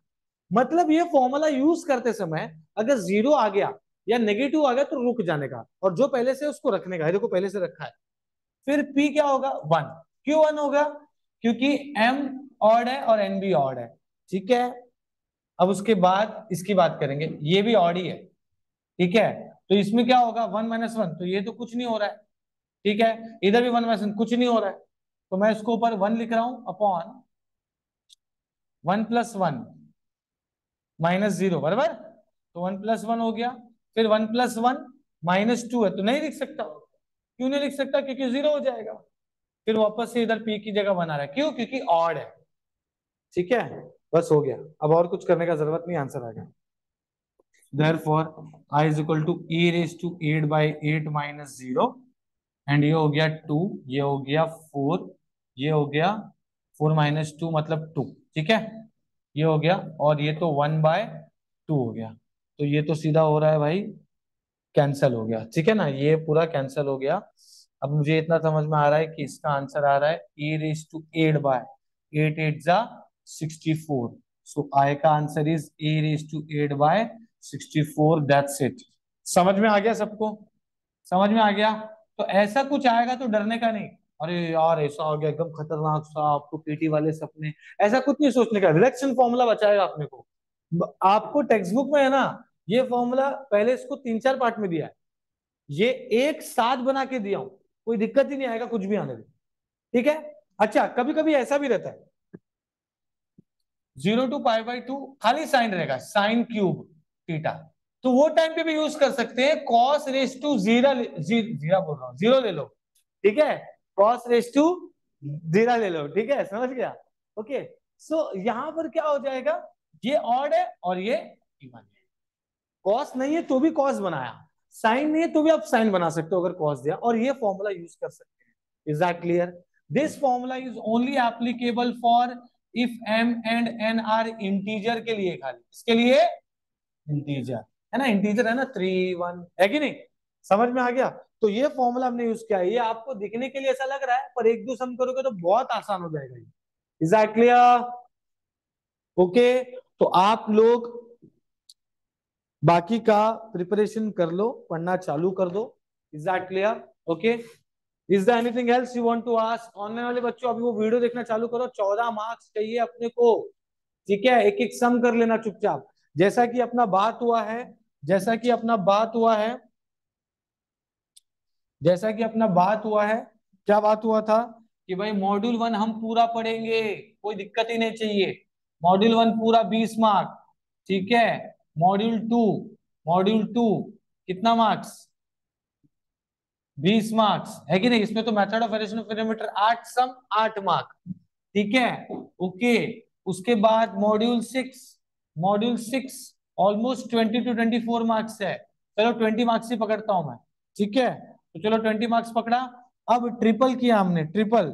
मतलब ये फॉर्मूला यूज करते समय अगर 0 आ गया या नेगेटिव आ गया तो रुक जाने का, और जो पहले से उसको रखने का है, देखो पहले से रखा है। फिर p क्या होगा, 1। क्यों 1 होगा? क्योंकि m ऑड है और n भी ऑड है, ठीक है। अब उसके बाद इसकी बात करेंगे, ये भी ऑड ही है, ठीक है। तो इसमें क्या होगा, 1 - 1, तो ये तो कुछ नहीं हो रहा है, ठीक है। इधर भी 1 - 1 कुछ नहीं हो रहा है, तो मैं इसको ऊपर 1 लिख रहा हूं अपॉन 1 + 1 - 0, बराबर। तो 1 + 1 हो गया, फिर 1 + 1 - 2 है, तो नहीं लिख सकता। क्यों नहीं लिख सकता? क्योंकि 0 हो जाएगा। फिर वापस से इधर p की जगह बना रहा है, क्यों? क्योंकि ऑड है, ठीक है। बस हो गया, अब और कुछ करने का जरूरत नहीं, आंसर आ गया। Therefore I is equal to e⁻8/8 - 0, and ये हो गया 2, ये हो गया 4, ये हो गया 4 - 2 मतलब 2, ठीक है। ये हो गया, और ये तो 1/2 हो गया, तो ये तो सीधा हो रहा है भाई, कैंसल हो गया, ठीक है ना, ये पूरा कैंसल हो गया। अब मुझे इतना समझ में आ रहा है कि इसका आंसर आ रहा है e⁻8/8 × 8 = 64। सो आई का answer is e⁻8/64, that's it. समझ में आ गया सबको? समझ में आ गया? तो ऐसा कुछ आएगा तो डरने का नहीं, अरे यार ऐसा हो गया एकदम खतरनाक सा, आपको पीटी वाले सपने, ऐसा कुछ नहीं सोचने का। रिडक्शन फॉर्मूला बचाएगा अपने को। आपको टेक्स्ट बुक में है ना, ये फॉर्मूला पहले इसको 3-4 पार्ट में दिया है, ये एक साथ बना के दिया हूं, कोई दिक्कत ही नहीं आएगा, कुछ भी आने दे, ठीक है। अच्छा, कभी कभी ऐसा भी रहता है, 0 to π/2 खाली साइन रहेगा, साइन क्यूब थीटा, तो वो टाइम पे भी यूज कर सकते हैं। कॉस रेस टू जीरा, जीरा बोल रहा हूँ, जीरो ले लो, ठीक है। कॉस रेस टू जीरा ले लो, ठीक है, समझ गया? ओके। सो यहां पर क्या हो जाएगा, ये ऑड है और ये इवन है। कॉस नहीं है तो भी कॉस बनाया, साइन नहीं है तो भी आप साइन बना सकते हो अगर कॉस दिया, और ये फॉर्मूला यूज कर सकते हैं। Is that clear? This formula is only applicable for if m and n are integer के लिए, खाली इसके लिए इंटीजर है ना, इंटीजर है ना, 3 1 है कि नहीं? समझ में आ गया? तो ये फॉर्मूला हमने यूज किया है, ये आपको दिखने के लिए ऐसा लग रहा है, पर एक दो सम करोगे तो बहुत आसान हो जाएगा ये। Is that clear? ओके, तो आप लोग बाकी का प्रिपरेशन कर लो, पढ़ना चालू कर दो। Is that clear? Okay. Is there anything else you want to ask? Online वाले बच्चों अभी वो वीडियो देखना चालू करो, 14 मार्क्स चाहिए अपने को, ठीक है। एक एक सम कर लेना चुपचाप, जैसा कि अपना बात हुआ है, जैसा कि अपना बात हुआ है, जैसा कि अपना बात हुआ है। क्या बात हुआ था कि भाई मॉड्यूल 1 हम पूरा पढ़ेंगे, कोई दिक्कत ही नहीं चाहिए। मॉड्यूल 1 पूरा 20 मार्क, ठीक है। मॉड्यूल 2, मॉड्यूल 2 कितना मार्क्स? 20 मार्क्स, है कि नहीं? इसमें तो method of addition of parameter 8 some 8 mark, ठीक है। ओके, उसके बाद module 6, module 6 almost 20 to 24 marks है। चलो 20 मार्क्स ही पकड़ता हूं मैं, ठीक है। तो चलो 20 मार्क्स पकड़ा। अब ट्रिपल किया हमने, ट्रिपल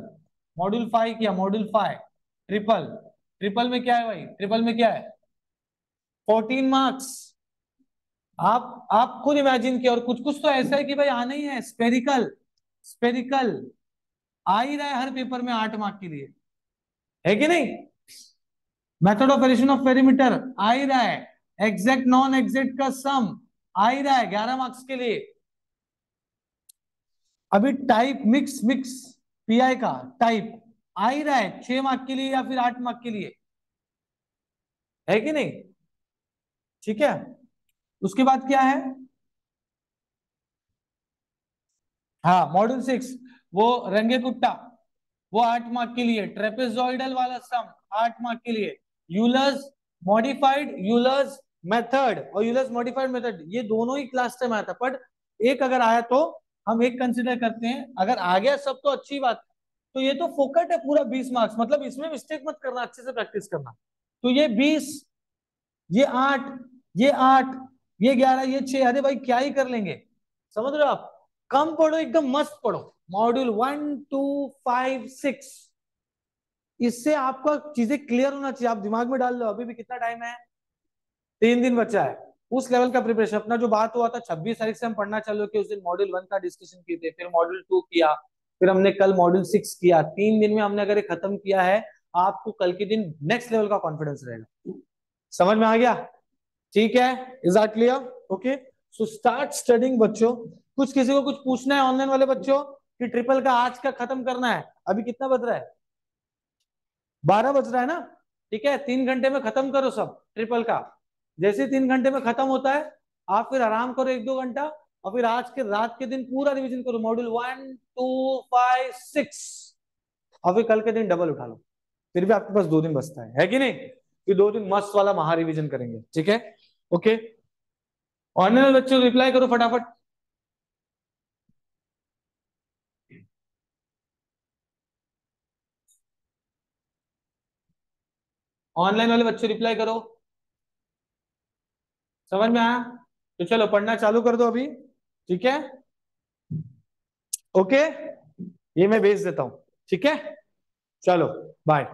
मॉड्यूल 5 किया, मॉड्यूल 5 ट्रिपल, ट्रिपल में क्या है भाई, ट्रिपल में क्या है? 14 मार्क्स। आप खुद इमेजिन किया, और कुछ कुछ तो ऐसा है कि भाई आना ही है, स्पेरिकल, स्पेरिकल आ ही रहा है हर पेपर में 8 मार्क के लिए, है कि नहीं? Method of addition of perimeter आ ही रहा है, एग्जैक्ट नॉन एग्जैक्ट का सम आ ही रहा है 11 मार्क्स के लिए। अभी टाइप मिक्स मिक्स पीआई का टाइप आ ही रहा है 6 मार्क के लिए या फिर 8 मार्क के लिए, है कि नहीं? ठीक है। उसके बाद क्या है? हाँ, मॉड्यूल 6 वो रंगे कुट्टा, वो 8 मार्क के लिए, ट्रेपेजॉइडल वाला सम 8 मार्क के लिए, यूलर्स मॉडिफाइड, यूलर्स मेथड और यूलर्स मॉडिफाइड मेथड, ये दोनों ही क्लास टाइम आया था, बट एक अगर आया तो हम एक कंसिडर करते हैं, अगर आ गया सब तो अच्छी बात। तो ये तो फोकट है पूरा 20 मार्क्स, मतलब इसमें मिस्टेक मत करना, अच्छे से प्रैक्टिस करना। तो ये 20, ये 8, ये 8, ये 11, ये 6, अरे भाई क्या ही कर लेंगे, समझ रहे हो आप? कम पढ़ो, एकदम मस्त पढ़ो। मॉड्यूल 1 2 5 6, इससे आपका चीजें क्लियर होना चाहिए। आप दिमाग में डाल लो, अभी भी कितना टाइम है, 3 दिन बचा है। उस लेवल का प्रिपरेशन, अपना जो बात हुआ था 26 तारीख से हम पढ़ना चालू किया, उस दिन मॉड्यूल 1 का डिस्कशन किए थे, फिर मॉड्यूल 2 किया, फिर हमने कल मॉड्यूल 6 किया। 3 दिन में हमने अगर ये खत्म किया है, आपको कल के दिन नेक्स्ट लेवल का कॉन्फिडेंस रहेगा। समझ में आ गया? ठीक है, is that clear? Okay, so start studying बच्चों। कुछ किसी को कुछ पूछना है ऑनलाइन वाले बच्चों कि ट्रिपल का आज का खत्म करना है? अभी कितना बज रहा है? 12 बज रहा है ना? ठीक है, 3 घंटे में खत्म करो सब ट्रिपल का। जैसे 3 घंटे में खत्म होता है, आप फिर आराम करो 1-2 घंटा, और फिर आज के रात के दिन पूरा रिवीजन करो, मॉड्यूल 1, 2, 5, 6, और फिर कल के दिन डबल उठा लो। फिर भी आपके पास 2 दिन बचता है कि नहीं? फिर 2 दिन मस्त वाला महा रिवीजन करेंगे, ठीक है? ओके, ऑनलाइन बच्चों रिप्लाई करो फटाफट। ऑनलाइन वाले बच्चों रिप्लाई करो। समझ में आया? तो चलो पढ़ना चालू कर दो अभी, ठीक है? ओके, ये मैं भेज देता हूं, ठीक है? चलो, बाय।